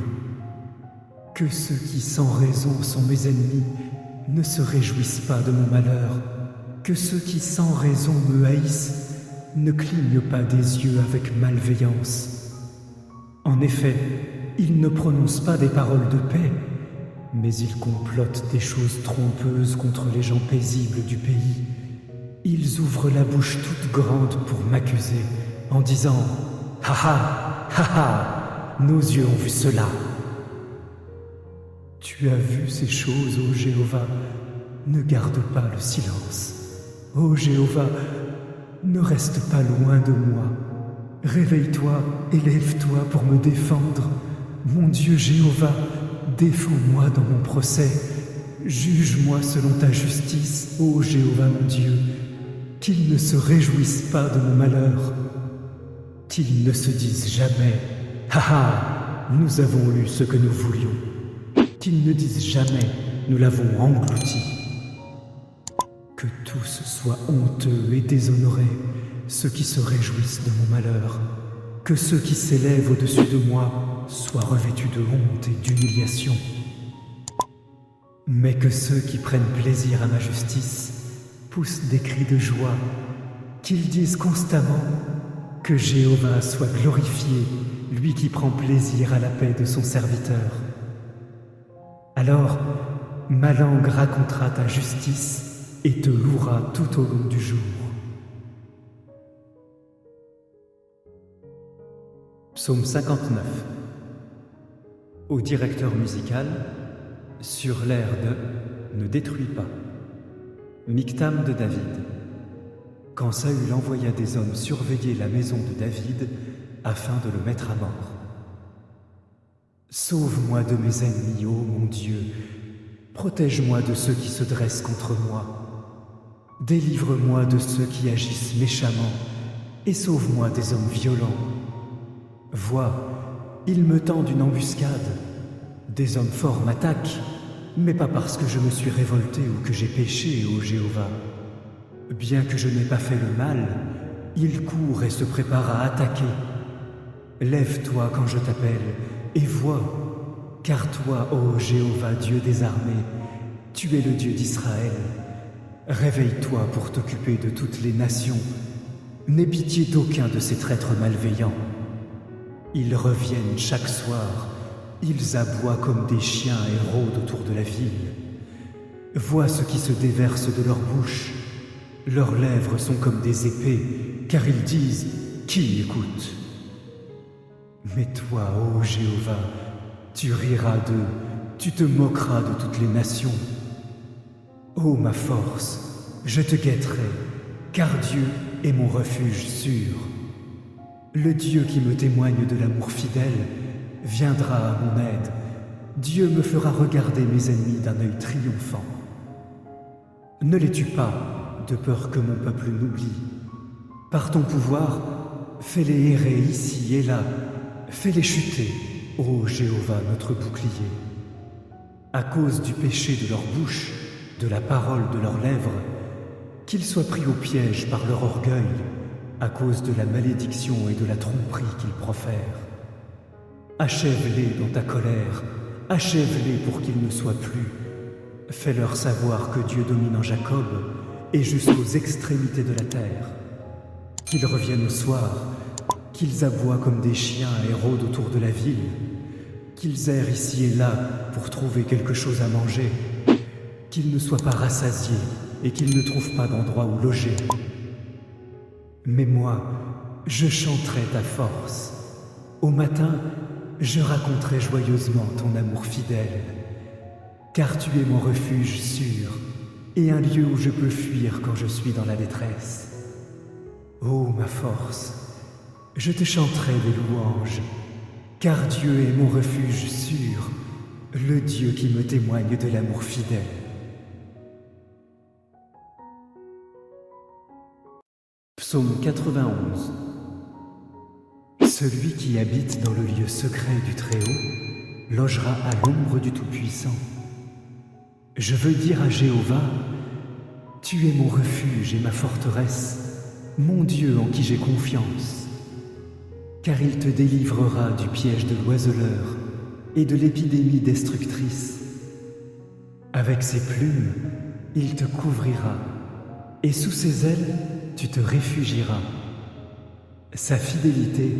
Que ceux qui sans raison sont mes ennemis ne se réjouissent pas de mon malheur, que ceux qui sans raison me haïssent ne clignent pas des yeux avec malveillance. En effet, ils ne prononcent pas des paroles de paix, mais ils complotent des choses trompeuses contre les gens paisibles du pays. Ils ouvrent la bouche toute grande pour m'accuser, en disant « Ha ha, ha ha, nos yeux ont vu cela !» Tu as vu ces choses, ô Jéhovah, ne garde pas le silence. Ô Jéhovah, ne reste pas loin de moi. Réveille-toi et lève-toi pour me défendre. Mon Dieu Jéhovah, défends-moi dans mon procès. Juge-moi selon ta justice, ô Jéhovah mon Dieu. Qu'ils ne se réjouissent pas de mon malheur. Qu'ils ne se disent jamais « Ha ha, nous avons eu ce que nous voulions ». Qu'ils ne disent jamais « Nous l'avons englouti ». Que tous soient honteux et déshonorés, ceux qui se réjouissent de mon malheur. Que ceux qui s'élèvent au-dessus de moi soient revêtus de honte et d'humiliation. Mais que ceux qui prennent plaisir à ma justice poussent des cris de joie, qu'ils disent constamment que Jéhovah soit glorifié, lui qui prend plaisir à la paix de son serviteur. Alors, ma langue racontera ta justice et te louera tout au long du jour. Psaume 59. Au directeur musical, sur l'air de « Ne détruis pas ». Michtam de David. Quand Saül envoya des hommes surveiller la maison de David afin de le mettre à mort. Sauve-moi de mes ennemis, ô mon Dieu. Protège-moi de ceux qui se dressent contre moi. Délivre-moi de ceux qui agissent méchamment et sauve-moi des hommes violents. Vois, ils me tendent une embuscade. Des hommes forts m'attaquent, mais pas parce que je me suis révolté ou que j'ai péché, ô Jéhovah. Bien que je n'ai pas fait le mal, ils courent et se préparent à attaquer. Lève-toi quand je t'appelle, et vois, car toi, ô Jéhovah, Dieu des armées, tu es le Dieu d'Israël. Réveille-toi pour t'occuper de toutes les nations. N'aie pitié d'aucun de ces traîtres malveillants. Ils reviennent chaque soir, ils aboient comme des chiens et rôdent autour de la ville. Vois ce qui se déverse de leur bouche. Leurs lèvres sont comme des épées, car ils disent « Qui écoute ?» Mais toi, ô Jéhovah, tu riras d'eux, tu te moqueras de toutes les nations. Ô ma force, je te guetterai, car Dieu est mon refuge sûr. Le Dieu qui me témoigne de l'amour fidèle viendra à mon aide. Dieu me fera regarder mes ennemis d'un œil triomphant. Ne les tue pas, de peur que mon peuple n'oublie. Par ton pouvoir, fais-les errer ici et là, fais-les chuter, ô Jéhovah, notre bouclier. À cause du péché de leur bouche, de la parole de leurs lèvres, qu'ils soient pris au piège par leur orgueil, à cause de la malédiction et de la tromperie qu'ils profèrent. Achève-les dans ta colère, achève-les pour qu'ils ne soient plus. Fais-leur savoir que Dieu domine en Jacob et jusqu'aux extrémités de la terre. Qu'ils reviennent au soir, qu'ils aboient comme des chiens et rôdent autour de la ville, qu'ils errent ici et là pour trouver quelque chose à manger, qu'ils ne soient pas rassasiés et qu'ils ne trouvent pas d'endroit où loger. Mais moi, je chanterai ta force. Au matin, je raconterai joyeusement ton amour fidèle, car tu es mon refuge sûr et un lieu où je peux fuir quand je suis dans la détresse. Ô ma force, je te chanterai des louanges, car Dieu est mon refuge sûr, le Dieu qui me témoigne de l'amour fidèle. Psaume 91. Celui qui habite dans le lieu secret du Très-Haut logera à l'ombre du Tout-Puissant. Je veux dire à Jéhovah, tu es mon refuge et ma forteresse, mon Dieu en qui j'ai confiance. Car il te délivrera du piège de l'oiseleur et de l'épidémie destructrice. Avec ses plumes, il te couvrira, et sous ses ailes, tu te réfugieras. Sa fidélité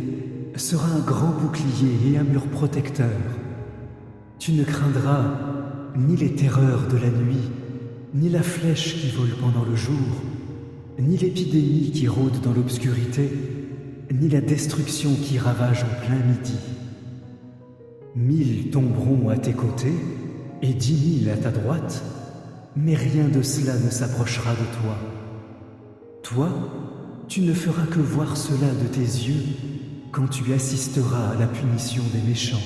sera un grand bouclier et un mur protecteur. Tu ne craindras ni les terreurs de la nuit, ni la flèche qui vole pendant le jour, ni l'épidémie qui rôde dans l'obscurité, ni la destruction qui ravage en plein midi. 1000 tomberont à tes côtés et 10 000 à ta droite, mais rien de cela ne s'approchera de toi. Toi, tu ne feras que voir cela de tes yeux quand tu assisteras à la punition des méchants.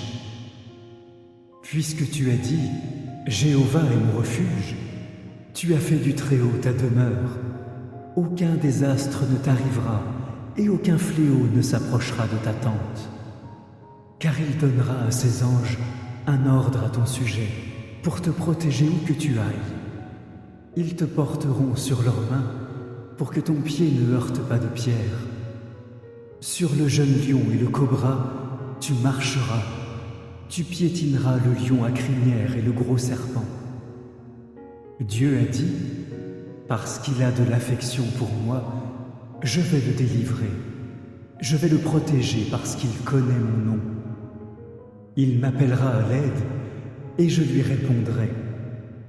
Puisque tu as dit « Jéhovah est mon refuge », tu as fait du Très-Haut ta demeure. Aucun désastre ne t'arrivera et aucun fléau ne s'approchera de ta tente. Car il donnera à ses anges un ordre à ton sujet pour te protéger où que tu ailles. Ils te porteront sur leurs mains pour que ton pied ne heurte pas de pierre. Sur le jeune lion et le cobra, tu marcheras. Tu piétineras le lion à crinière et le gros serpent. Dieu a dit, parce qu'il a de l'affection pour moi, je vais le délivrer. Je vais le protéger parce qu'il connaît mon nom. Il m'appellera à l'aide et je lui répondrai.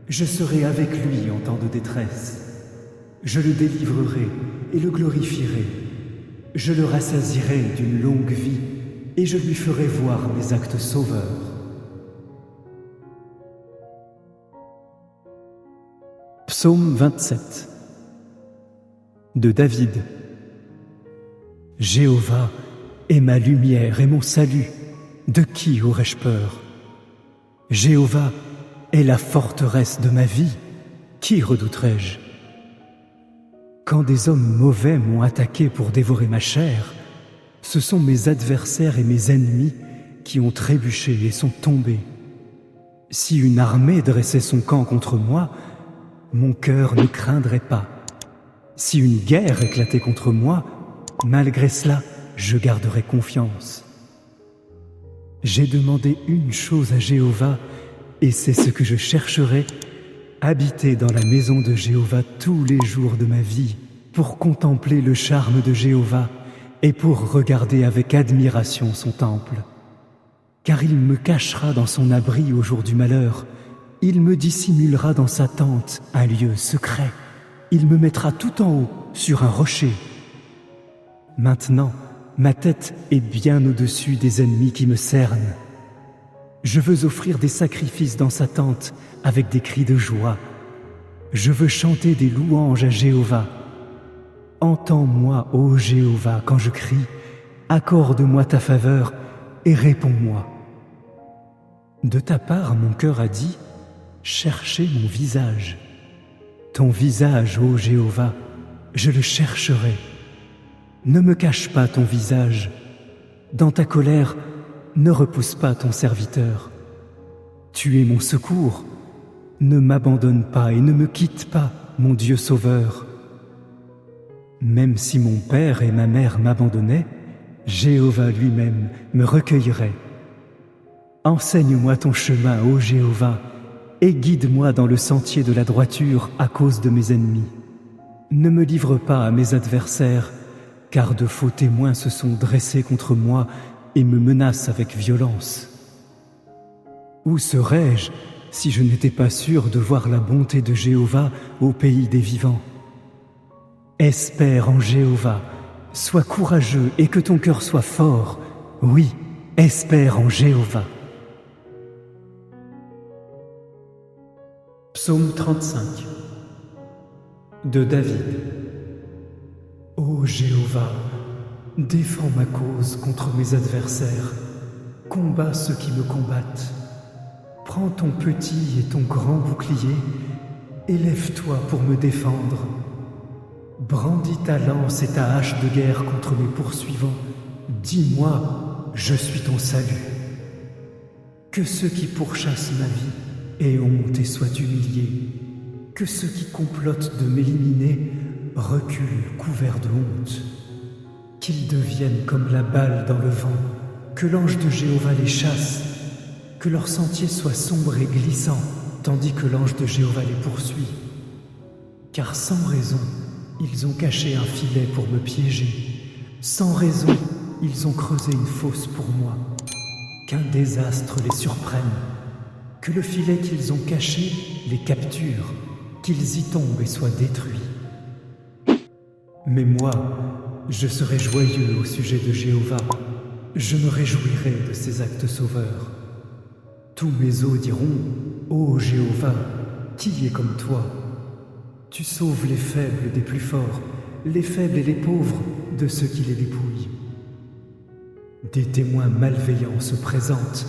Je serai avec lui en temps de détresse. Je le délivrerai et le glorifierai. Je le rassasierai d'une longue vie et je lui ferai voir mes actes sauveurs. Psaume 27 de David. Jéhovah est ma lumière et mon salut. De qui aurais-je peur? Jéhovah est la forteresse de ma vie. Qui redouterai-je? Quand des hommes mauvais m'ont attaqué pour dévorer ma chair, ce sont mes adversaires et mes ennemis qui ont trébuché et sont tombés. Si une armée dressait son camp contre moi, mon cœur ne craindrait pas. Si une guerre éclatait contre moi, malgré cela, je garderais confiance. J'ai demandé une chose à Jéhovah, et c'est ce que je chercherai, habiter dans la maison de Jéhovah tous les jours de ma vie, pour contempler le charme de Jéhovah et pour regarder avec admiration son temple. Car il me cachera dans son abri au jour du malheur, il me dissimulera dans sa tente un lieu secret, il me mettra tout en haut sur un rocher. Maintenant, ma tête est bien au-dessus des ennemis qui me cernent. Je veux offrir des sacrifices dans sa tente avec des cris de joie. Je veux chanter des louanges à Jéhovah. Entends-moi, ô Jéhovah, quand je crie, accorde-moi ta faveur et réponds-moi. De ta part, mon cœur a dit, cherchez mon visage. Ton visage, ô Jéhovah, je le chercherai. Ne me cache pas ton visage. Dans ta colère, ne repousse pas ton serviteur. Tu es mon secours. Ne m'abandonne pas et ne me quitte pas, mon Dieu sauveur. Même si mon père et ma mère m'abandonnaient, Jéhovah lui-même me recueillerait. Enseigne-moi ton chemin, ô Jéhovah, et guide-moi dans le sentier de la droiture à cause de mes ennemis. Ne me livre pas à mes adversaires, car de faux témoins se sont dressés contre moi et me menacent avec violence. Où serais-je si je n'étais pas sûr de voir la bonté de Jéhovah au pays des vivants? Espère en Jéhovah, sois courageux et que ton cœur soit fort. Oui, espère en Jéhovah. Psaume 35 de David. Ô Jéhovah, défends ma cause contre mes adversaires, combats ceux qui me combattent. Prends ton petit et ton grand bouclier, élève-toi pour me défendre. Brandis ta lance et ta hache de guerre contre mes poursuivants. Dis-moi, je suis ton salut. Que ceux qui pourchassent ma vie aient honte et soient humiliés. Que ceux qui complotent de m'éliminer reculent couverts de honte. Qu'ils deviennent comme la balle dans le vent, que l'ange de Jéhovah les chasse, que leur sentier soit sombre et glissant, tandis que l'ange de Jéhovah les poursuit. Car sans raison, ils ont caché un filet pour me piéger. Sans raison, ils ont creusé une fosse pour moi. Qu'un désastre les surprenne, que le filet qu'ils ont caché les capture, qu'ils y tombent et soient détruits. Mais moi, je serai joyeux au sujet de Jéhovah, je me réjouirai de ses actes sauveurs. Tous mes os diront, ô Jéhovah, qui est comme toi? Tu sauves les faibles des plus forts, les faibles et les pauvres de ceux qui les dépouillent. Des témoins malveillants se présentent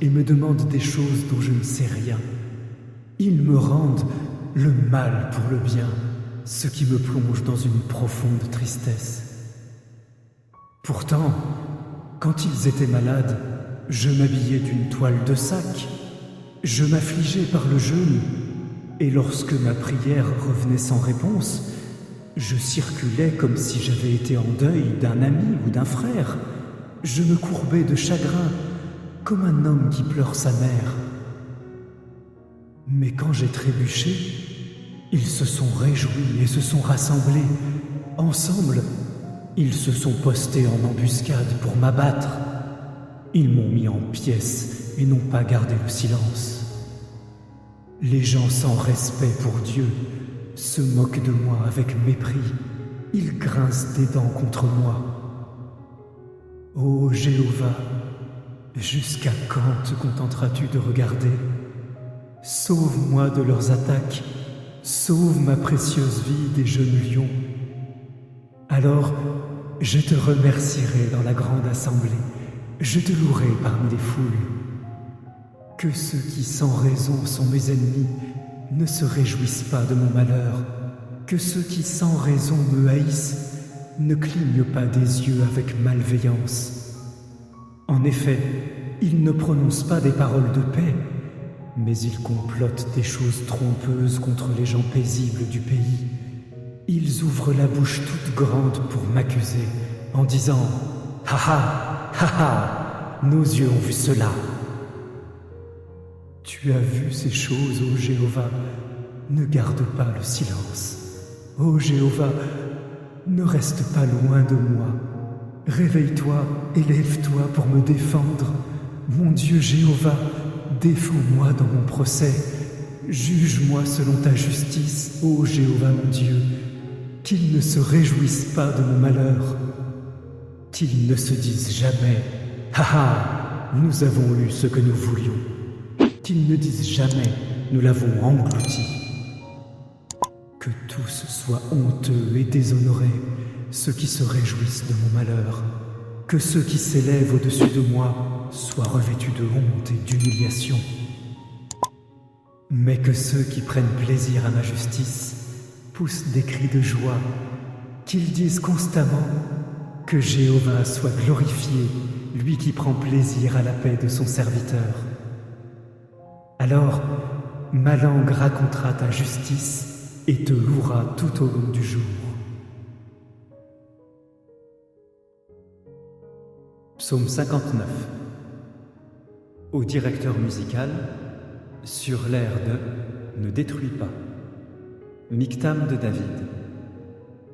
et me demandent des choses dont je ne sais rien. Ils me rendent le mal pour le bien, ce qui me plonge dans une profonde tristesse. Pourtant, quand ils étaient malades, je m'habillais d'une toile de sac, je m'affligeais par le jeûne, et lorsque ma prière revenait sans réponse, je circulais comme si j'avais été en deuil d'un ami ou d'un frère. Je me courbais de chagrin, comme un homme qui pleure sa mère. Mais quand j'ai trébuché, ils se sont réjouis et se sont rassemblés. Ensemble, ils se sont postés en embuscade pour m'abattre. Ils m'ont mis en pièces et n'ont pas gardé le silence. Les gens sans respect pour Dieu se moquent de moi avec mépris. Ils grincent des dents contre moi. Ô Jéhovah, jusqu'à quand te contenteras-tu de regarder? Sauve-moi de leurs attaques, sauve ma précieuse vie des jeunes lions. Alors, je te remercierai dans la grande assemblée, je te louerai parmi les foules. Que ceux qui sans raison sont mes ennemis ne se réjouissent pas de mon malheur, que ceux qui sans raison me haïssent ne clignent pas des yeux avec malveillance. En effet, ils ne prononcent pas des paroles de paix, mais ils complotent des choses trompeuses contre les gens paisibles du pays. Ils ouvrent la bouche toute grande pour m'accuser, en disant « Ha ha, ha ha, nos yeux ont vu cela !» Tu as vu ces choses, ô Jéhovah, ne garde pas le silence. Ô Jéhovah, ne reste pas loin de moi. Réveille-toi et lève-toi pour me défendre. Mon Dieu Jéhovah, défends-moi dans mon procès. Juge-moi selon ta justice, ô Jéhovah mon Dieu. Qu'ils ne se réjouissent pas de mon malheur. Qu'ils ne se disent jamais « Ha ha, nous avons eu ce que nous voulions ». Qu'ils ne disent jamais « Nous l'avons englouti ». Que tous soient honteux et déshonorés, ceux qui se réjouissent de mon malheur. Que ceux qui s'élèvent au-dessus de moi soient revêtus de honte et d'humiliation. Mais que ceux qui prennent plaisir à ma justice poussent des cris de joie, qu'ils disent constamment que Jéhovah soit glorifié, lui qui prend plaisir à la paix de son serviteur. Alors, ma langue racontera ta justice et te louera tout au long du jour. Psaume 59. Au directeur musical, sur l'air de « Ne détruis pas ». Mictam de David.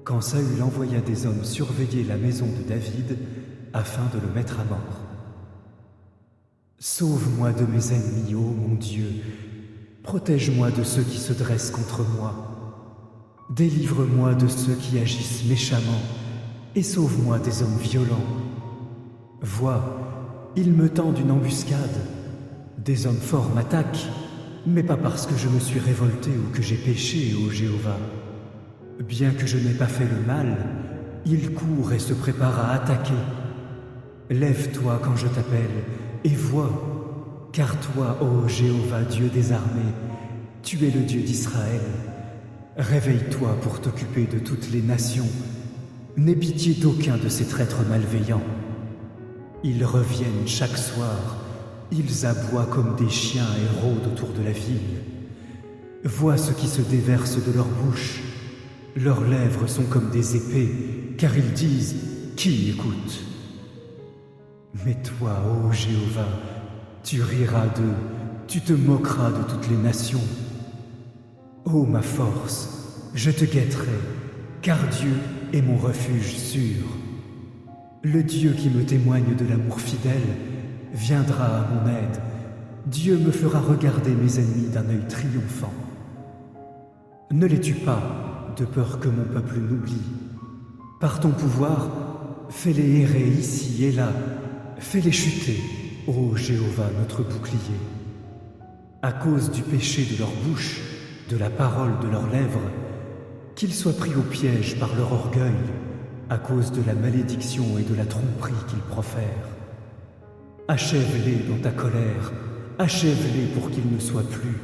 Quand Saül envoya des hommes surveiller la maison de David afin de le mettre à mort. Sauve-moi de mes ennemis, ô mon Dieu, protège-moi de ceux qui se dressent contre moi. Délivre-moi de ceux qui agissent méchamment et sauve-moi des hommes violents. Vois, ils me tendent une embuscade. Des hommes forts m'attaquent, mais pas parce que je me suis révolté ou que j'ai péché, ô Jéhovah. Bien que je n'ai pas fait le mal, ils courent et se préparent à attaquer. Lève-toi quand je t'appelle et vois, car toi, ô Jéhovah, Dieu des armées, tu es le Dieu d'Israël. Réveille-toi pour t'occuper de toutes les nations. N'aie pitié d'aucun de ces traîtres malveillants. Ils reviennent chaque soir, ils aboient comme des chiens et rôdent autour de la ville. Vois ce qui se déverse de leur bouche. Leurs lèvres sont comme des épées, car ils disent « Qui écoute ?» Mais toi, ô Jéhovah, tu riras d'eux, tu te moqueras de toutes les nations. Ô ma force, je te guetterai, car Dieu est mon refuge sûr. Le Dieu qui me témoigne de l'amour fidèle viendra à mon aide. Dieu me fera regarder mes ennemis d'un œil triomphant. Ne les tue pas, de peur que mon peuple n'oublie. Par ton pouvoir, fais-les errer ici et là, fais-les chuter, ô Jéhovah, notre bouclier. À cause du péché de leur bouche, de la parole de leurs lèvres, qu'ils soient pris au piège par leur orgueil, à cause de la malédiction et de la tromperie qu'ils profèrent. Achève-les dans ta colère, achève-les pour qu'ils ne soient plus.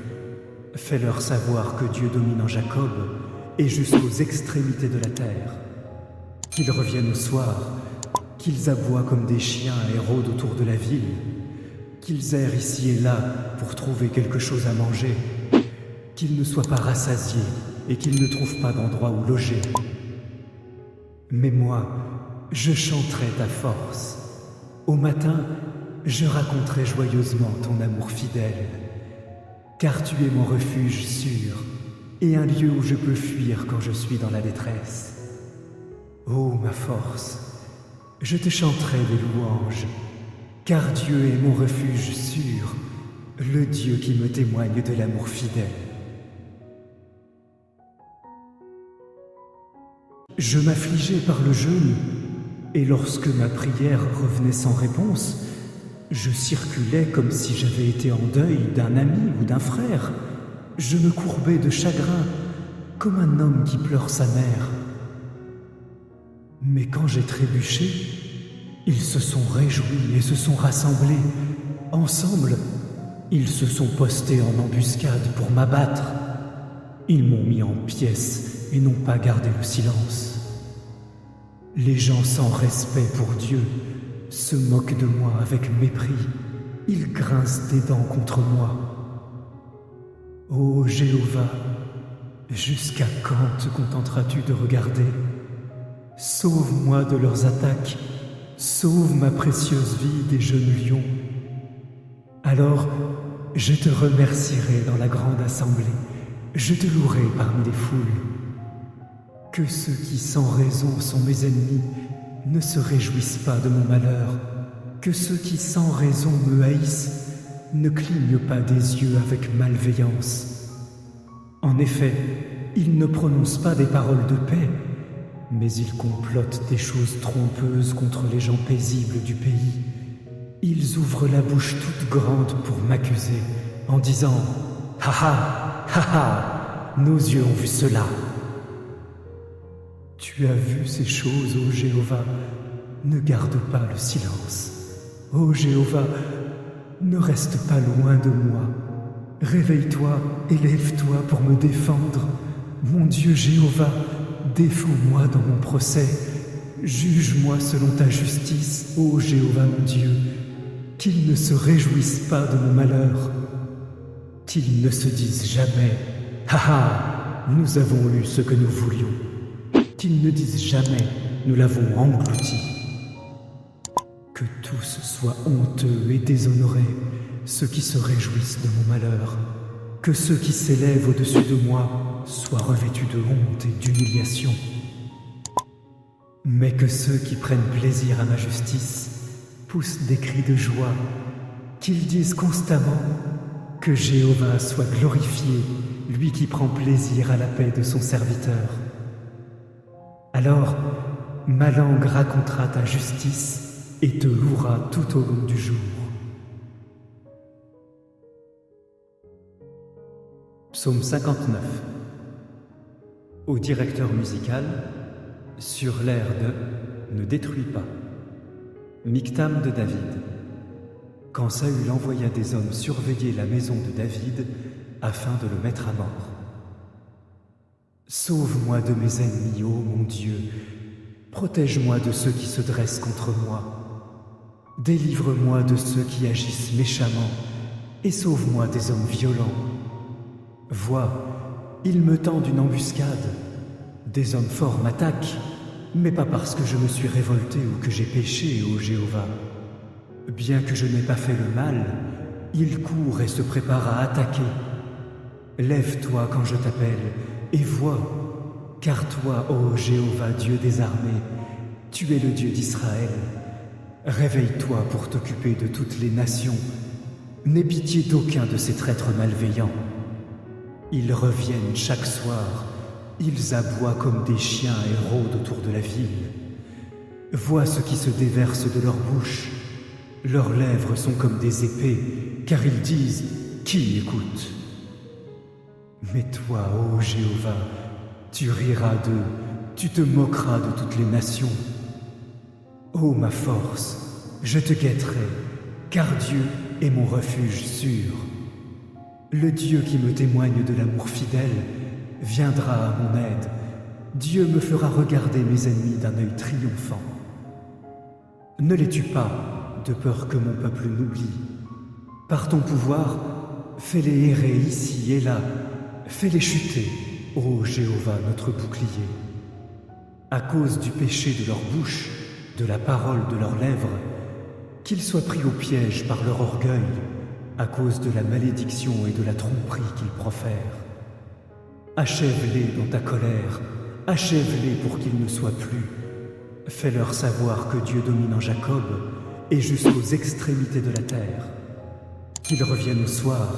Fais-leur savoir que Dieu domine en Jacob et jusqu'aux extrémités de la terre. Qu'ils reviennent au soir, qu'ils aboient comme des chiens et rôdent autour de la ville, qu'ils errent ici et là pour trouver quelque chose à manger, qu'ils ne soient pas rassasiés et qu'ils ne trouvent pas d'endroit où loger. Mais moi, je chanterai ta force. Au matin, je raconterai joyeusement ton amour fidèle, car tu es mon refuge sûr et un lieu où je peux fuir quand je suis dans la détresse. Ô ma force, je te chanterai des louanges, car Dieu est mon refuge sûr, le Dieu qui me témoigne de l'amour fidèle. Je m'affligeais par le jeûne, et lorsque ma prière revenait sans réponse, je circulais comme si j'avais été en deuil d'un ami ou d'un frère. Je me courbais de chagrin, comme un homme qui pleure sa mère. Mais quand j'ai trébuché, ils se sont réjouis et se sont rassemblés. Ensemble, ils se sont postés en embuscade pour m'abattre. Ils m'ont mis en pièces et n'ont pas gardé le silence. Les gens sans respect pour Dieu se moquent de moi avec mépris. Ils grincent des dents contre moi. Ô Jéhovah, jusqu'à quand te contenteras-tu de regarder? Sauve-moi de leurs attaques, sauve ma précieuse vie des jeunes lions. Alors, je te remercierai dans la grande assemblée, je te louerai parmi les foules. Que ceux qui sans raison sont mes ennemis ne se réjouissent pas de mon malheur, que ceux qui sans raison me haïssent ne clignent pas des yeux avec malveillance. En effet, ils ne prononcent pas des paroles de paix, mais ils complotent des choses trompeuses contre les gens paisibles du pays. Ils ouvrent la bouche toute grande pour m'accuser, en disant « Ha ha, ha ha, nos yeux ont vu cela !» Tu as vu ces choses, ô Jéhovah, ne garde pas le silence. Ô Jéhovah, ne reste pas loin de moi. Réveille-toi et lève-toi pour me défendre. Mon Dieu Jéhovah, défends-moi dans mon procès. Juge-moi selon ta justice, ô Jéhovah mon Dieu. Qu'ils ne se réjouissent pas de mon malheur. Qu'ils ne se disent jamais « Ha ha, nous avons eu ce que nous voulions ». Qu'ils ne disent jamais « Nous l'avons englouti ». Que tous soient honteux et déshonorés, ceux qui se réjouissent de mon malheur. Que ceux qui s'élèvent au-dessus de moi soient revêtus de honte et d'humiliation. Mais que ceux qui prennent plaisir à ma justice poussent des cris de joie, qu'ils disent constamment que Jéhovah soit glorifié, lui qui prend plaisir à la paix de son serviteur. Alors, ma langue racontera ta justice et te louera tout au long du jour. Psaume 59. Au directeur musical, sur l'air de « Ne détruis pas ». Mictam de David. Quand Saül envoya des hommes surveiller la maison de David afin de le mettre à mort. Sauve-moi de mes ennemis, ô mon Dieu, protège-moi de ceux qui se dressent contre moi. Délivre-moi de ceux qui agissent méchamment et sauve-moi des hommes violents. Vois, ils me tendent une embuscade. Des hommes forts m'attaquent, mais pas parce que je me suis révolté ou que j'ai péché, ô Jéhovah. Bien que je n'ai pas fait le mal, ils courent et se préparent à attaquer. Lève-toi quand je t'appelle et vois, car toi, ô Jéhovah, Dieu des armées, tu es le Dieu d'Israël. Réveille-toi pour t'occuper de toutes les nations. N'aie pitié d'aucun de ces traîtres malveillants. Ils reviennent chaque soir, ils aboient comme des chiens et rôdent autour de la ville. Vois ce qui se déverse de leur bouche. Leurs lèvres sont comme des épées, car ils disent « Qui écoute ?» Mais toi, ô Jéhovah, tu riras d'eux, tu te moqueras de toutes les nations. Ô ma force, je te guetterai, car Dieu est mon refuge sûr. Le Dieu qui me témoigne de l'amour fidèle viendra à mon aide. Dieu me fera regarder mes ennemis d'un œil triomphant. Ne les tue pas, de peur que mon peuple n'oublie. Par ton pouvoir, fais-les errer ici et là, fais-les chuter, ô Jéhovah, notre bouclier. À cause du péché de leur bouche, de la parole de leurs lèvres, qu'ils soient pris au piège par leur orgueil, à cause de la malédiction et de la tromperie qu'ils profèrent. Achève-les dans ta colère, achève-les pour qu'ils ne soient plus. Fais-leur savoir que Dieu domine en Jacob et jusqu'aux extrémités de la terre. Qu'ils reviennent au soir,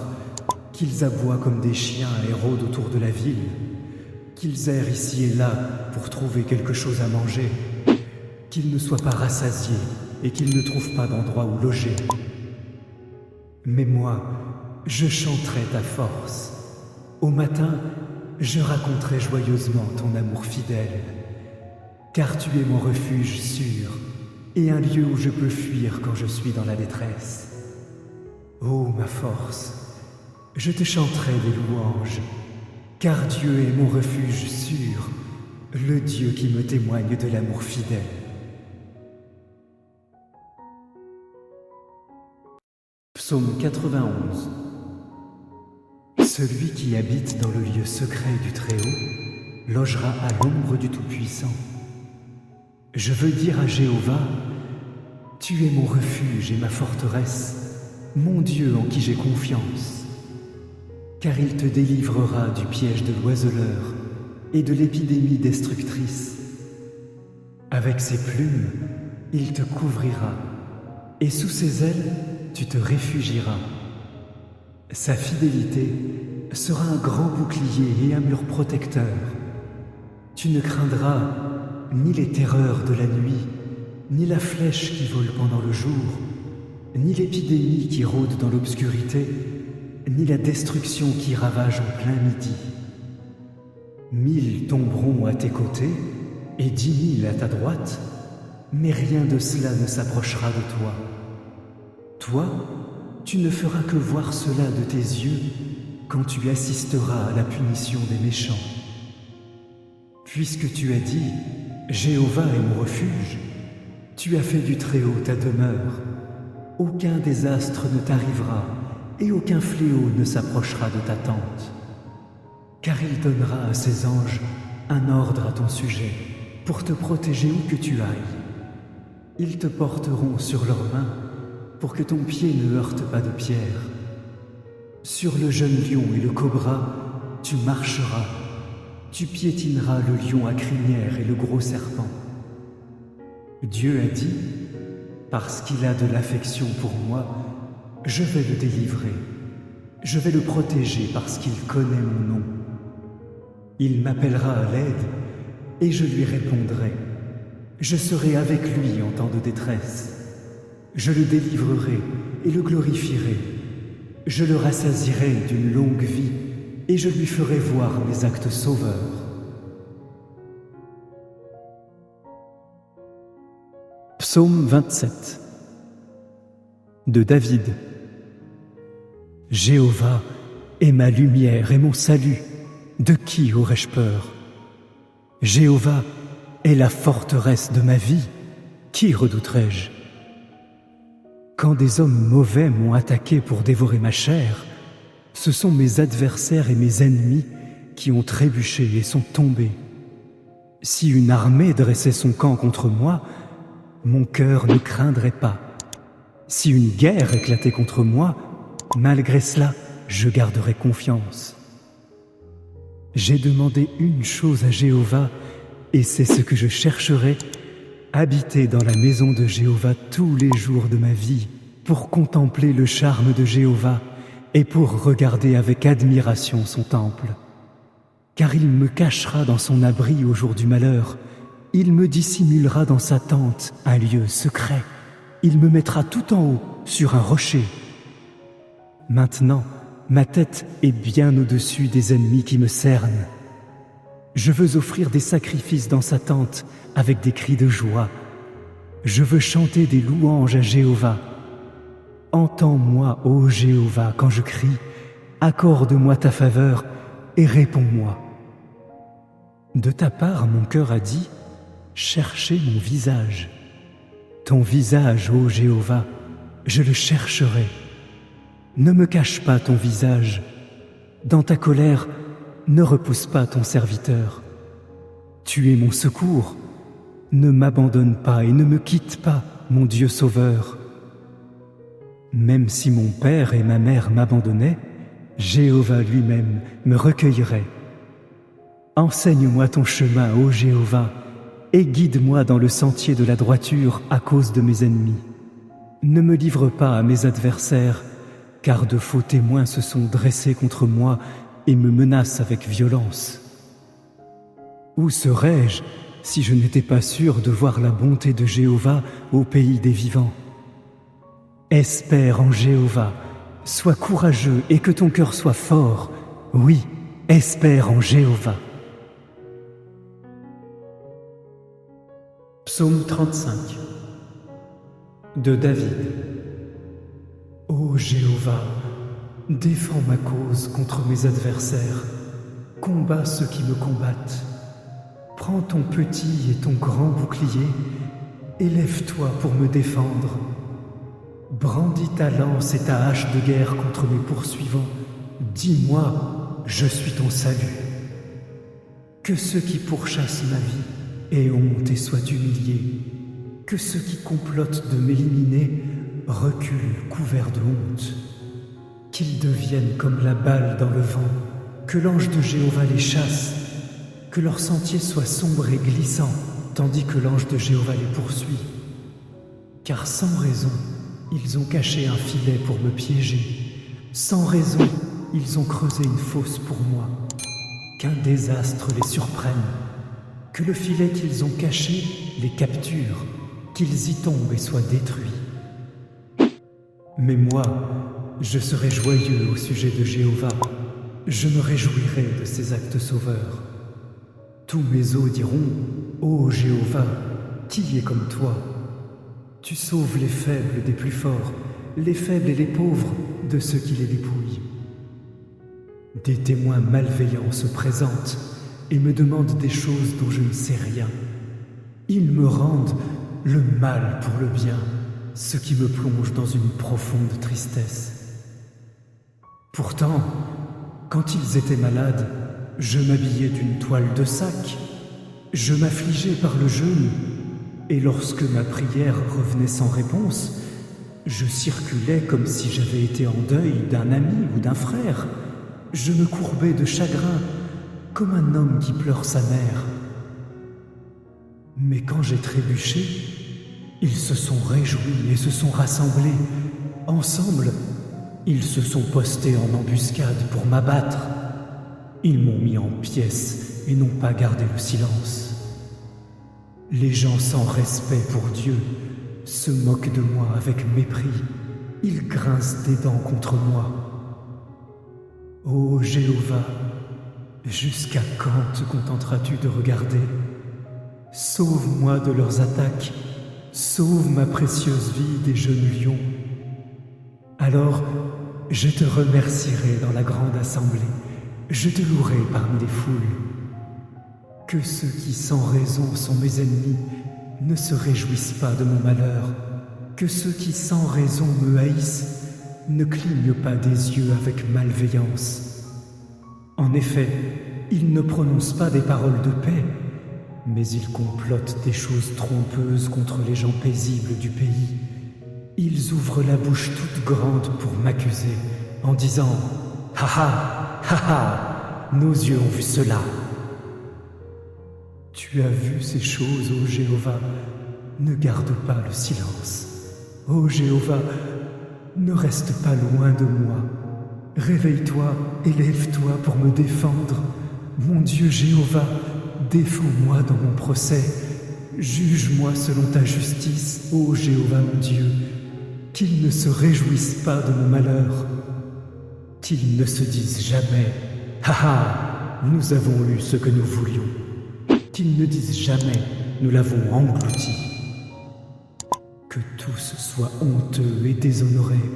qu'ils aboient comme des chiens et rôdent autour de la ville, qu'ils errent ici et là pour trouver quelque chose à manger, qu'ils ne soient pas rassasiés et qu'ils ne trouvent pas d'endroit où loger. Mais moi, je chanterai ta force. Au matin, je raconterai joyeusement ton amour fidèle, car tu es mon refuge sûr et un lieu où je peux fuir quand je suis dans la détresse. Ô ma force, je te chanterai des louanges. car Dieu est mon refuge sûr, le Dieu qui me témoigne de l'amour fidèle. Psaume 91. Celui qui habite dans le lieu secret du Très-Haut logera à l'ombre du Tout-Puissant. Je veux dire à Jéhovah, tu es mon refuge et ma forteresse, mon Dieu en qui j'ai confiance. Car il te délivrera du piège de l'oiseleur et de l'épidémie destructrice. Avec ses plumes, il te couvrira, et sous ses ailes, tu te réfugieras. Sa fidélité sera un grand bouclier et un mur protecteur. Tu ne craindras ni les terreurs de la nuit, ni la flèche qui vole pendant le jour, ni l'épidémie qui rôde dans l'obscurité, ni la destruction qui ravage en plein midi. 1000 tomberont à tes côtés et 10 000 à ta droite, mais rien de cela ne s'approchera de toi. Toi, tu ne feras que voir cela de tes yeux quand tu assisteras à la punition des méchants. Puisque tu as dit « Jéhovah est mon refuge », tu as fait du Très-Haut ta demeure. Aucun désastre ne t'arrivera et aucun fléau ne s'approchera de ta tente. Car il donnera à ses anges un ordre à ton sujet pour te protéger où que tu ailles. Ils te porteront sur leurs mains pour que ton pied ne heurte pas de pierre. Sur le jeune lion et le cobra, tu marcheras. Tu piétineras le lion à crinière et le gros serpent. Dieu a dit, parce qu'il a de l'affection pour moi, je vais le délivrer. Je vais le protéger parce qu'il connaît mon nom. Il m'appellera à l'aide et je lui répondrai. Je serai avec lui en temps de détresse. Je le délivrerai et le glorifierai. Je le rassasierai d'une longue vie et je lui ferai voir mes actes sauveurs. Psaume 27 de David. Jéhovah est ma lumière et mon salut, de qui aurais-je peur? Jéhovah est la forteresse de ma vie, qui redouterai-je? Quand des hommes mauvais m'ont attaqué pour dévorer ma chair, ce sont mes adversaires et mes ennemis qui ont trébuché et sont tombés. Si une armée dressait son camp contre moi, mon cœur ne craindrait pas. Si une guerre éclatait contre moi, malgré cela, je garderai confiance. J'ai demandé une chose à Jéhovah, et c'est ce que je chercherai, habiter dans la maison de Jéhovah tous les jours de ma vie, pour contempler le charme de Jéhovah et pour regarder avec admiration son temple. Car il me cachera dans son abri au jour du malheur, il me dissimulera dans sa tente un lieu secret, il me mettra tout en haut sur un rocher. Maintenant, ma tête est bien au-dessus des ennemis qui me cernent. Je veux offrir des sacrifices dans sa tente avec des cris de joie. Je veux chanter des louanges à Jéhovah. Entends-moi, ô Jéhovah, quand je crie, accorde-moi ta faveur et réponds-moi. De ta part, mon cœur a dit, cherchez mon visage. Ton visage, ô Jéhovah, je le chercherai. Ne me cache pas ton visage. Dans ta colère, ne repousse pas ton serviteur. Tu es mon secours. Ne m'abandonne pas et ne me quitte pas, mon Dieu sauveur. Même si mon père et ma mère m'abandonnaient, Jéhovah lui-même me recueillerait. Enseigne-moi ton chemin, ô Jéhovah, et guide-moi dans le sentier de la droiture à cause de mes ennemis. Ne me livre pas à mes adversaires, car de faux témoins se sont dressés contre moi et me menacent avec violence. Où serais-je si je n'étais pas sûr de voir la bonté de Jéhovah au pays des vivants? Espère en Jéhovah, sois courageux et que ton cœur soit fort. Oui, espère en Jéhovah. Psaume 35 de David. Ô Jéhovah, défends ma cause contre mes adversaires. Combats ceux qui me combattent. Prends ton petit et ton grand bouclier, élève-toi pour me défendre. Brandis ta lance et ta hache de guerre contre mes poursuivants. Dis-moi, je suis ton salut. Que ceux qui pourchassent ma vie aient honte et soient humiliés. Que ceux qui complotent de m'éliminer reculent couverts de honte. Qu'ils deviennent comme la balle dans le vent, que l'ange de Jéhovah les chasse, que leur sentier soit sombre et glissant, tandis que l'ange de Jéhovah les poursuit. Car sans raison, ils ont caché un filet pour me piéger. Sans raison, ils ont creusé une fosse pour moi. Qu'un désastre les surprenne, que le filet qu'ils ont caché les capture, qu'ils y tombent et soient détruits. Mais moi, je serai joyeux au sujet de Jéhovah. Je me réjouirai de ses actes sauveurs. Tous mes os diront, ô Jéhovah, qui est comme toi? Tu sauves les faibles des plus forts, les faibles et les pauvres de ceux qui les dépouillent. Des témoins malveillants se présentent et me demandent des choses dont je ne sais rien. Ils me rendent le mal pour le bien, ce qui me plonge dans une profonde tristesse. Pourtant, quand ils étaient malades, je m'habillais d'une toile de sac, je m'affligeais par le jeûne, et lorsque ma prière revenait sans réponse, je circulais comme si j'avais été en deuil d'un ami ou d'un frère. Je me courbais de chagrin, comme un homme qui pleure sa mère. Mais quand j'ai trébuché, ils se sont réjouis et se sont rassemblés. Ensemble, ils se sont postés en embuscade pour m'abattre. Ils m'ont mis en pièces et n'ont pas gardé le silence. Les gens sans respect pour Dieu se moquent de moi avec mépris. Ils grincent des dents contre moi. Ô Jéhovah, jusqu'à quand te contenteras-tu de regarder? Sauve-moi de leurs attaques, sauve ma précieuse vie des jeunes lions. Alors, je te remercierai dans la grande assemblée, je te louerai parmi les foules. Que ceux qui sans raison sont mes ennemis ne se réjouissent pas de mon malheur, que ceux qui sans raison me haïssent ne clignent pas des yeux avec malveillance. En effet, ils ne prononcent pas des paroles de paix, mais ils complotent des choses trompeuses contre les gens paisibles du pays. Ils ouvrent la bouche toute grande pour m'accuser, en disant « Ha ha, ha ha, nos yeux ont vu cela !» Tu as vu ces choses, ô Jéhovah, ne garde pas le silence. Ô Jéhovah, ne reste pas loin de moi. Réveille-toi, élève-toi pour me défendre. Mon Dieu Jéhovah, défends-moi dans mon procès. Juge-moi selon ta justice, ô Jéhovah mon Dieu. Qu'ils ne se réjouissent pas de mon malheur. Qu'ils ne se disent jamais « Ha ha, nous avons eu ce que nous voulions ». Qu'ils ne disent jamais « Nous l'avons englouti ». Que tous soient honteux et déshonorés,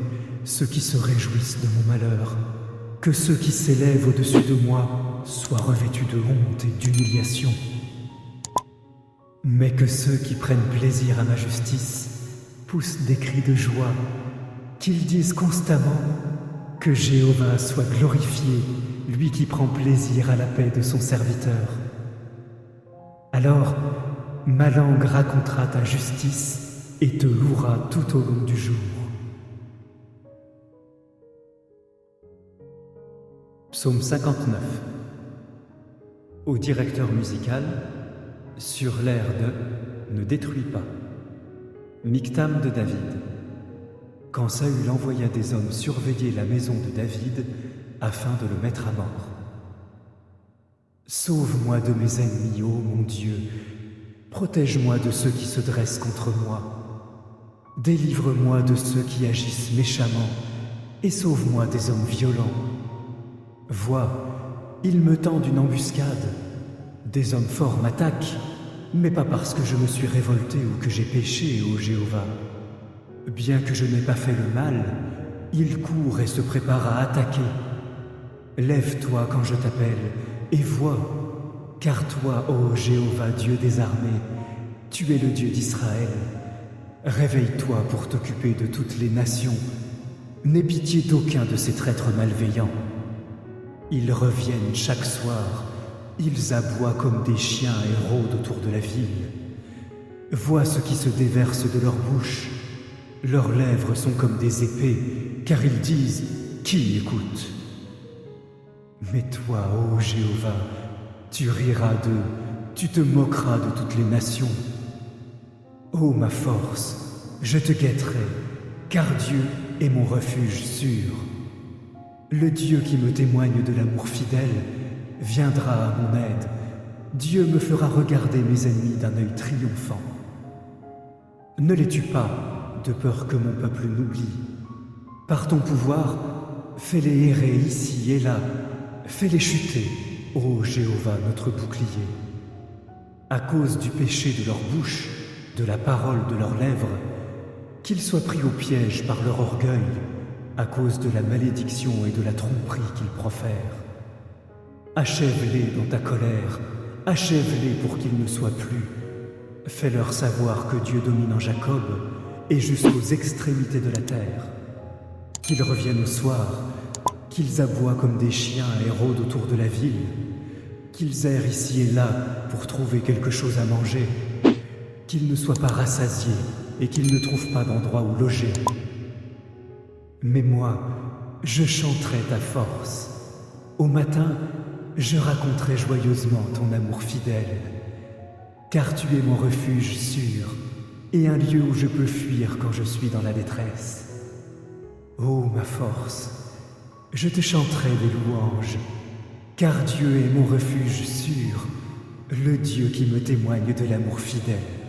ceux qui se réjouissent de mon malheur. Que ceux qui s'élèvent au-dessus de moi soient revêtus de honte et d'humiliation. Mais que ceux qui prennent plaisir à ma justice poussent des cris de joie, qu'ils disent constamment que Jéhovah soit glorifié, lui qui prend plaisir à la paix de son serviteur. Alors, ma langue racontera ta justice et te louera tout au long du jour. Psaume 59. Au directeur musical, sur l'air de « Ne détruis pas ». Mictam de David. Quand Saül envoya des hommes surveiller la maison de David afin de le mettre à mort. Sauve-moi de mes ennemis, ô mon Dieu. Protège-moi de ceux qui se dressent contre moi. Délivre-moi de ceux qui agissent méchamment et sauve-moi des hommes violents. Vois, ils me tendent une embuscade. Des hommes forts m'attaquent, mais pas parce que je me suis révolté ou que j'ai péché, ô Jéhovah. Bien que je n'ai pas fait le mal, ils courent et se préparent à attaquer. Lève-toi quand je t'appelle, et vois, car toi, ô Jéhovah, Dieu des armées, tu es le Dieu d'Israël. Réveille-toi pour t'occuper de toutes les nations. N'aie pitié d'aucun de ces traîtres malveillants. Ils reviennent chaque soir, ils aboient comme des chiens et rôdent autour de la ville. Vois ce qui se déverse de leur bouche. Leurs lèvres sont comme des épées, car ils disent « Qui écoute ?» Mais toi, ô Jéhovah, tu riras d'eux, tu te moqueras de toutes les nations. Ô ma force, je te guetterai, car Dieu est mon refuge sûr. Le Dieu qui me témoigne de l'amour fidèle viendra à mon aide. Dieu me fera regarder mes ennemis d'un œil triomphant. Ne les tue pas, de peur que mon peuple n'oublie. Par ton pouvoir, fais-les errer ici et là, fais-les chuter, ô Jéhovah, notre bouclier. À cause du péché de leur bouche, de la parole de leurs lèvres, qu'ils soient pris au piège par leur orgueil, à cause de la malédiction et de la tromperie qu'ils profèrent. Achève-les dans ta colère, achève-les pour qu'ils ne soient plus. Fais-leur savoir que Dieu domine en Jacob et jusqu'aux extrémités de la terre. Qu'ils reviennent au soir, qu'ils aboient comme des chiens et rôdent autour de la ville, qu'ils errent ici et là pour trouver quelque chose à manger, qu'ils ne soient pas rassasiés et qu'ils ne trouvent pas d'endroit où loger. Mais moi, je chanterai ta force. Au matin, je raconterai joyeusement ton amour fidèle, car tu es mon refuge sûr et un lieu où je peux fuir quand je suis dans la détresse. Ô ma force, je te chanterai des louanges, car Dieu est mon refuge sûr, le Dieu qui me témoigne de l'amour fidèle.